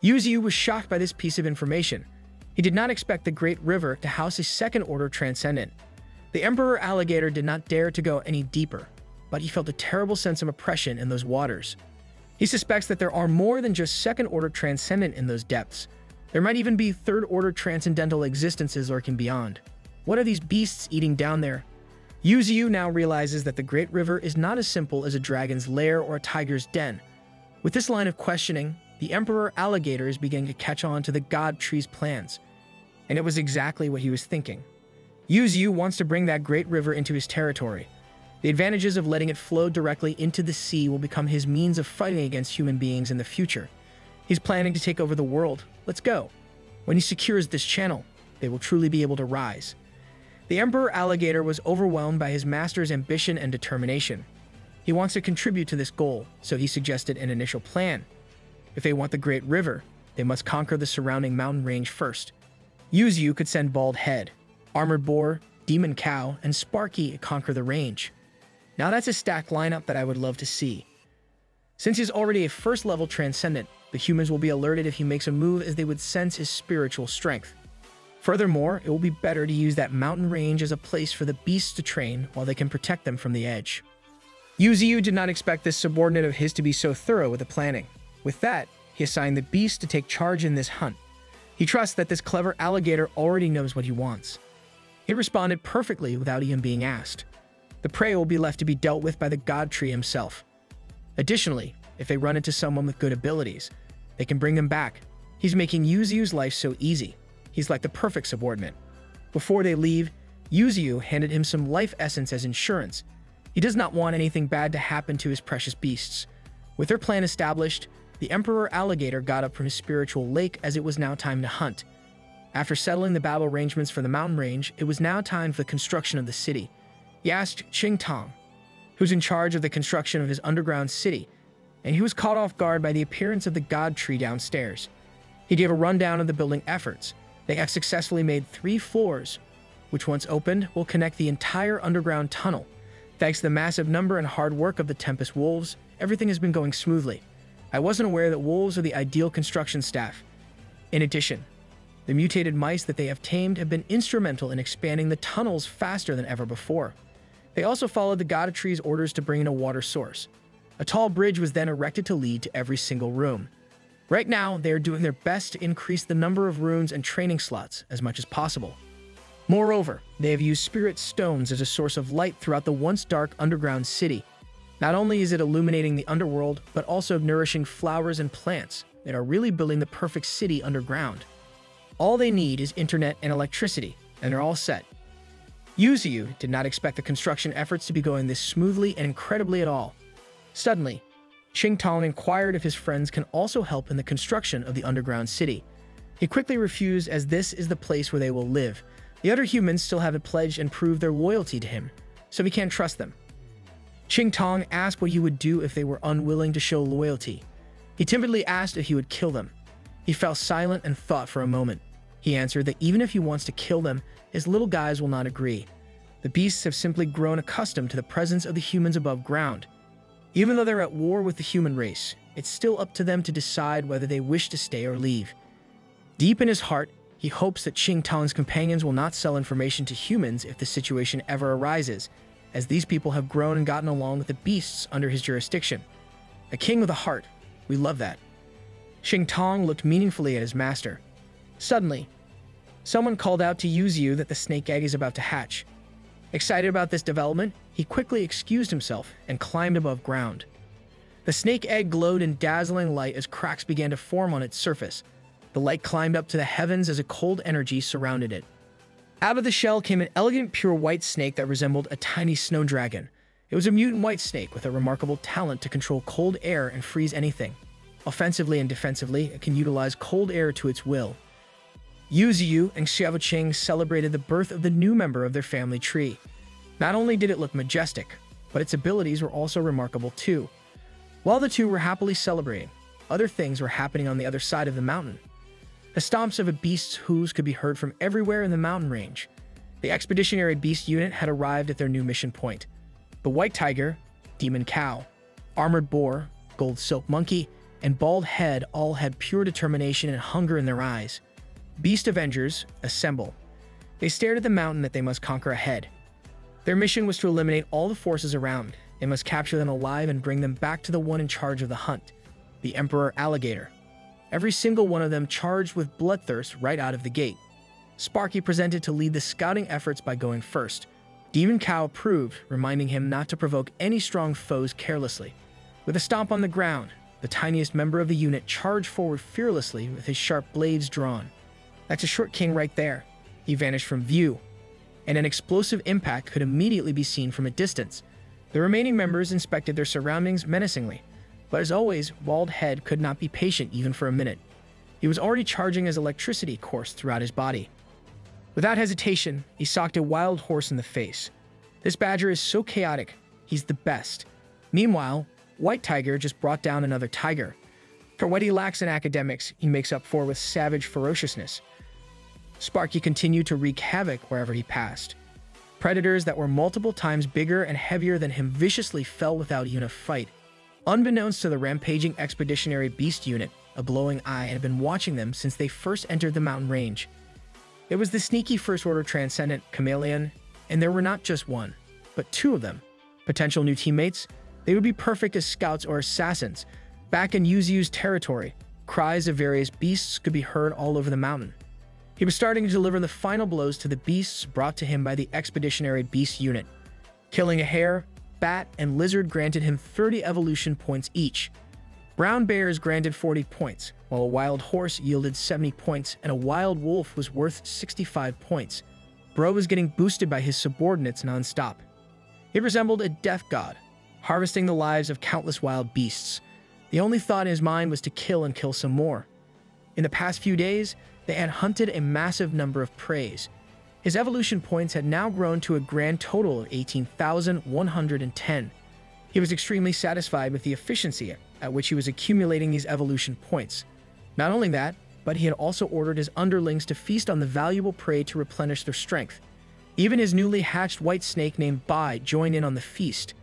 Yu Ziyu was shocked by this piece of information. He did not expect the Great River to house a 2nd order transcendent. The Emperor Alligator did not dare to go any deeper, but he felt a terrible sense of oppression in those waters. He suspects that there are more than just 2nd order transcendent in those depths. There might even be 3rd order transcendental existences lurking beyond. What are these beasts eating down there? Yu Ziyu now realizes that the Great River is not as simple as a dragon's lair or a tiger's den. With this line of questioning, the Emperor Alligator is beginning to catch on to the God Tree's plans. And it was exactly what he was thinking. Yu Ziyu wants to bring that Great River into his territory. The advantages of letting it flow directly into the sea will become his means of fighting against human beings in the future. He's planning to take over the world. Let's go. When he secures this channel, they will truly be able to rise. The Emperor Alligator was overwhelmed by his master's ambition and determination. He wants to contribute to this goal, so he suggested an initial plan. If they want the Great River, they must conquer the surrounding mountain range first. Yu Ziyu could send Bald Head, Armored Boar, Demon Cow, and Sparky to conquer the range. Now that's a stacked lineup that I would love to see. Since he's already a 1st level transcendent, the humans will be alerted if he makes a move as they would sense his spiritual strength. Furthermore, it will be better to use that mountain range as a place for the beasts to train while they can protect them from the edge. Yu Ziyu did not expect this subordinate of his to be so thorough with the planning. With that, he assigned the beast to take charge in this hunt. He trusts that this clever alligator already knows what he wants. He responded perfectly without even being asked. The prey will be left to be dealt with by the God Tree himself. Additionally, if they run into someone with good abilities, they can bring them back. He's making Yu Ziyu's life so easy. He's like the perfect subordinate. Before they leave, Yu Ziyu handed him some life essence as insurance. He does not want anything bad to happen to his precious beasts. With their plan established, the Emperor Alligator got up from his spiritual lake as it was now time to hunt. After settling the battle arrangements for the mountain range, it was now time for the construction of the city. He asked Qing Tong, who's in charge of the construction of his underground city, and he was caught off guard by the appearance of the god tree downstairs. He gave a rundown of the building efforts. They have successfully made 3 floors, which once opened will connect the entire underground tunnel. Thanks to the massive number and hard work of the Tempest Wolves, everything has been going smoothly. I wasn't aware that wolves are the ideal construction staff. In addition, the mutated mice that they have tamed have been instrumental in expanding the tunnels faster than ever before. They also followed the god tree's orders to bring in a water source. A tall bridge was then erected to lead to every single room. Right now, they are doing their best to increase the number of runes and training slots as much as possible. Moreover, they have used spirit stones as a source of light throughout the once dark underground city. Not only is it illuminating the underworld, but also nourishing flowers and plants that are really building the perfect city underground. All they need is internet and electricity, and they're all set. Yu Ziyu did not expect the construction efforts to be going this smoothly and incredibly at all. Suddenly, Qing Tong inquired if his friends can also help in the construction of the underground city. He quickly refused, as this is the place where they will live. The other humans still haven't pledged and proved their loyalty to him, so he can't trust them. Qing Tong asked what he would do if they were unwilling to show loyalty. He timidly asked if he would kill them. He fell silent and thought for a moment. He answered that even if he wants to kill them, his little guys will not agree. The beasts have simply grown accustomed to the presence of the humans above ground. Even though they're at war with the human race, it's still up to them to decide whether they wish to stay or leave. Deep in his heart, he hopes that Qing Tong's companions will not sell information to humans if the situation ever arises, as these people have grown and gotten along with the beasts under his jurisdiction. A king with a heart. We love that. Qing Tong looked meaningfully at his master. Suddenly, someone called out to Yu Ziyu that the snake egg is about to hatch. Excited about this development, he quickly excused himself and climbed above ground. The snake egg glowed in dazzling light as cracks began to form on its surface. The light climbed up to the heavens as a cold energy surrounded it. Out of the shell came an elegant, pure white snake that resembled a tiny snow dragon. It was a mutant white snake with a remarkable talent to control cold air and freeze anything. Offensively and defensively, it can utilize cold air to its will. Yu Ziyu and Xiaoqing celebrated the birth of the new member of their family tree. Not only did it look majestic, but its abilities were also remarkable too. While the two were happily celebrating, other things were happening on the other side of the mountain. The stomps of a beast's hooves could be heard from everywhere in the mountain range. The Expeditionary Beast Unit had arrived at their new mission point. The White Tiger, Demon Cow, Armored Boar, Gold Silk Monkey, and Bald Head all had pure determination and hunger in their eyes. Beast Avengers, assemble. They stared at the mountain that they must conquer ahead. Their mission was to eliminate all the forces around. They must capture them alive and bring them back to the one in charge of the hunt, the Emperor Alligator. Every single one of them charged with bloodthirst right out of the gate. Sparky presented to lead the scouting efforts by going first. Demon Cow approved, reminding him not to provoke any strong foes carelessly. With a stomp on the ground, the tiniest member of the unit charged forward fearlessly with his sharp blades drawn. That's a short king right there. He vanished from view, and an explosive impact could immediately be seen from a distance. The remaining members inspected their surroundings menacingly, but as always, Bald Head could not be patient even for a minute. He was already charging his electricity course throughout his body. Without hesitation, he socked a wild horse in the face. This badger is so chaotic, he's the best. Meanwhile, White Tiger just brought down another tiger. For what he lacks in academics, he makes up for with savage ferociousness. Sparky continued to wreak havoc wherever he passed. Predators that were multiple times bigger and heavier than him viciously fell without even a fight. Unbeknownst to the rampaging Expeditionary Beast Unit, a glowing eye had been watching them since they first entered the mountain range. It was the sneaky First Order Transcendent Chameleon, and there were not just one, but 2 of them. Potential new teammates, they would be perfect as scouts or assassins. Back in Yu Ziyu's territory, cries of various beasts could be heard all over the mountain. He was starting to deliver the final blows to the beasts brought to him by the Expeditionary Beast Unit. Killing a hare, bat, and lizard granted him 30 evolution points each. Brown bears granted 40 points, while a wild horse yielded 70 points and a wild wolf was worth 65 points. Bro was getting boosted by his subordinates non-stop. It resembled a death god, harvesting the lives of countless wild beasts. The only thought in his mind was to kill and kill some more. In the past few days, they had hunted a massive number of preys. His evolution points had now grown to a grand total of 18,110. He was extremely satisfied with the efficiency at which he was accumulating these evolution points. Not only that, but he had also ordered his underlings to feast on the valuable prey to replenish their strength. Even his newly hatched white snake named Bai joined in on the feast.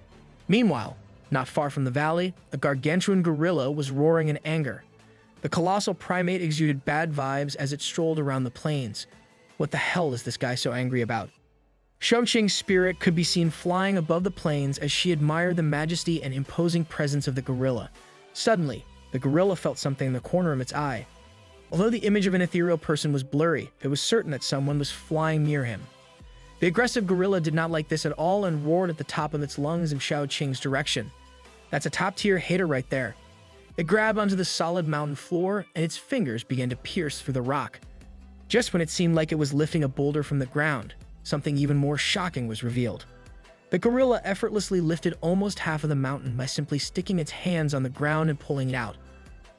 Meanwhile, not far from the valley, a gargantuan gorilla was roaring in anger. The colossal primate exuded bad vibes as it strolled around the plains. What the hell is this guy so angry about? Xiaoqing's spirit could be seen flying above the plains as she admired the majesty and imposing presence of the gorilla. Suddenly, the gorilla felt something in the corner of its eye. Although the image of an ethereal person was blurry, it was certain that someone was flying near him. The aggressive gorilla did not like this at all and roared at the top of its lungs in Xiaoqing's direction. That's a top-tier hater right there. It grabbed onto the solid mountain floor, and its fingers began to pierce through the rock. Just when it seemed like it was lifting a boulder from the ground, something even more shocking was revealed. The gorilla effortlessly lifted almost half of the mountain by simply sticking its hands on the ground and pulling it out.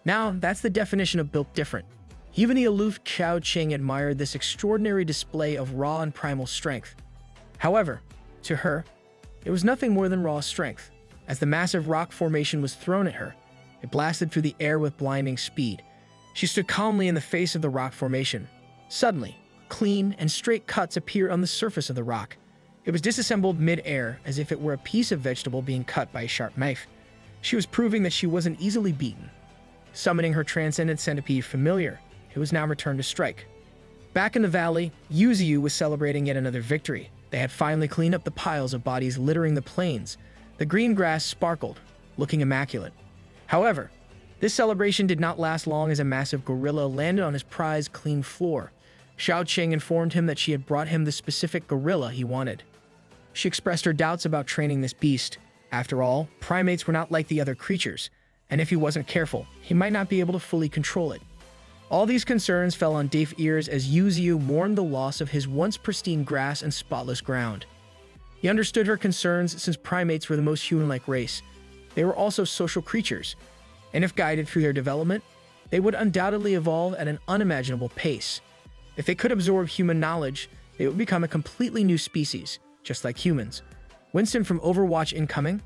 Now, that's the definition of built different. Even the aloof Xiaoqing admired this extraordinary display of raw and primal strength. However, to her, it was nothing more than raw strength. As the massive rock formation was thrown at her, it blasted through the air with blinding speed. She stood calmly in the face of the rock formation. Suddenly, clean and straight cuts appeared on the surface of the rock. It was disassembled mid-air as if it were a piece of vegetable being cut by a sharp knife. She was proving that she wasn't easily beaten. Summoning her transcendent centipede familiar, it was now returned to strike. Back in the valley, Yu Ziyu was celebrating yet another victory. They had finally cleaned up the piles of bodies littering the plains. The green grass sparkled, looking immaculate. However, this celebration did not last long as a massive gorilla landed on his prized clean floor. Xiaoqing informed him that she had brought him the specific gorilla he wanted. She expressed her doubts about training this beast. After all, primates were not like the other creatures, and if he wasn't careful, he might not be able to fully control it. All these concerns fell on deaf ears as Yu Ziyu mourned the loss of his once pristine grass and spotless ground. He understood her concerns since primates were the most human-like race. They were also social creatures, and if guided through their development, they would undoubtedly evolve at an unimaginable pace. If they could absorb human knowledge, they would become a completely new species, just like humans. Winston from Overwatch incoming?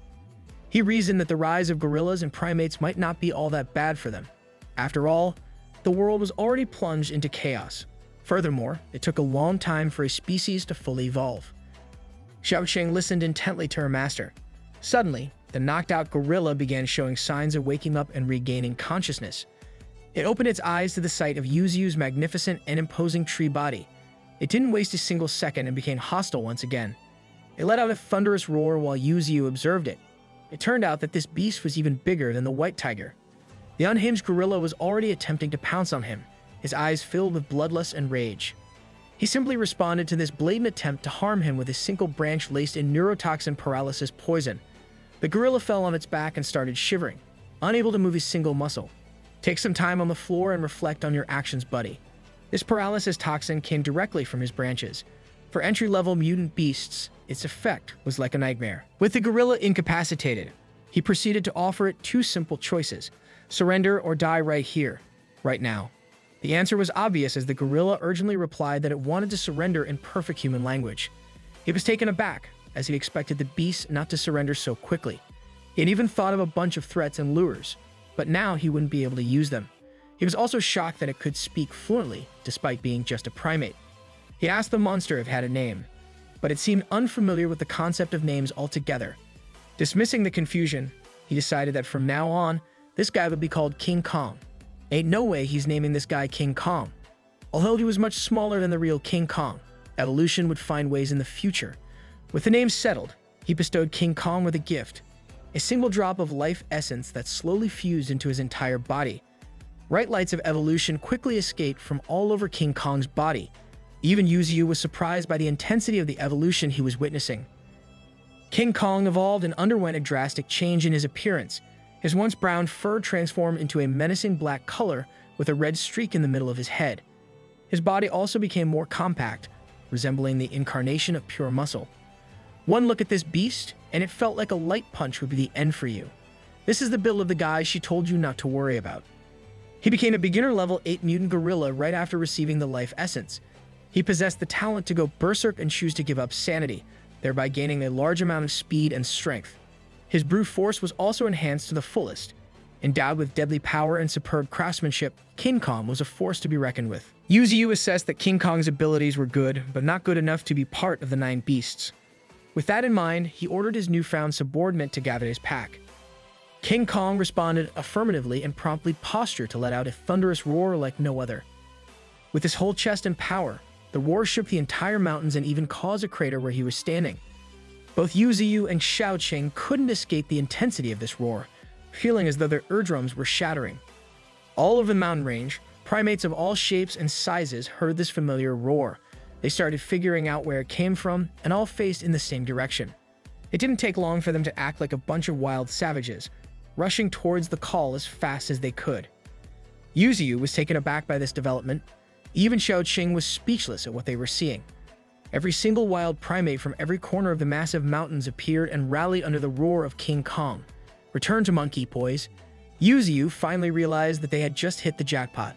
He reasoned that the rise of gorillas and primates might not be all that bad for them. After all, the world was already plunged into chaos. Furthermore, it took a long time for a species to fully evolve. Xiaoqing listened intently to her master. Suddenly, the knocked-out gorilla began showing signs of waking up and regaining consciousness. It opened its eyes to the sight of Yu Ziyu's magnificent and imposing tree body. It didn't waste a single second and became hostile once again. It let out a thunderous roar while Yu Ziyu observed it. It turned out that this beast was even bigger than the white tiger. The unhinged gorilla was already attempting to pounce on him, his eyes filled with bloodlust and rage. He simply responded to this blatant attempt to harm him with a single branch laced in neurotoxin paralysis poison. The gorilla fell on its back and started shivering, unable to move a single muscle. Take some time on the floor and reflect on your actions, buddy. This paralysis toxin came directly from his branches. For entry-level mutant beasts, its effect was like a nightmare. With the gorilla incapacitated, he proceeded to offer it two simple choices: surrender or die right here, right now. The answer was obvious as the gorilla urgently replied that it wanted to surrender in perfect human language. He was taken aback, as he expected the beast not to surrender so quickly. He had even thought of a bunch of threats and lures, but now he wouldn't be able to use them. He was also shocked that it could speak fluently, despite being just a primate. He asked the monster if it had a name, but it seemed unfamiliar with the concept of names altogether. Dismissing the confusion, he decided that from now on, this guy would be called King Kong. Ain't no way he's naming this guy King Kong. Although he was much smaller than the real King Kong, evolution would find ways in the future. With the name settled, he bestowed King Kong with a gift: a single drop of life essence that slowly fused into his entire body. Bright lights of evolution quickly escaped from all over King Kong's body. Even Yu Ziyu was surprised by the intensity of the evolution he was witnessing. King Kong evolved and underwent a drastic change in his appearance. His once brown fur transformed into a menacing black color with a red streak in the middle of his head. His body also became more compact, resembling the incarnation of pure muscle. One look at this beast, and it felt like a light punch would be the end for you. This is the build of the guy she told you not to worry about. He became a beginner level 8 mutant gorilla right after receiving the life essence. He possessed the talent to go berserk and choose to give up sanity, thereby gaining a large amount of speed and strength. His brute force was also enhanced to the fullest. Endowed with deadly power and superb craftsmanship, King Kong was a force to be reckoned with. Yu Ziyu assessed that King Kong's abilities were good, but not good enough to be part of the 9 beasts. With that in mind, he ordered his newfound subordinate to gather his pack. King Kong responded affirmatively and promptly postured to let out a thunderous roar like no other. With his whole chest and power, the roar shook the entire mountains and even caused a crater where he was standing. Both Yu Ziyu and Xiao Qing couldn't escape the intensity of this roar, feeling as though their eardrums were shattering. All over the mountain range, primates of all shapes and sizes heard this familiar roar. They started figuring out where it came from, and all faced in the same direction. It didn't take long for them to act like a bunch of wild savages, rushing towards the call as fast as they could. Yu Ziyu was taken aback by this development. Even Xiao Qing was speechless at what they were seeing. Every single wild primate from every corner of the massive mountains appeared and rallied under the roar of King Kong. Return to monkey, boys. Yu Ziyu finally realized that they had just hit the jackpot.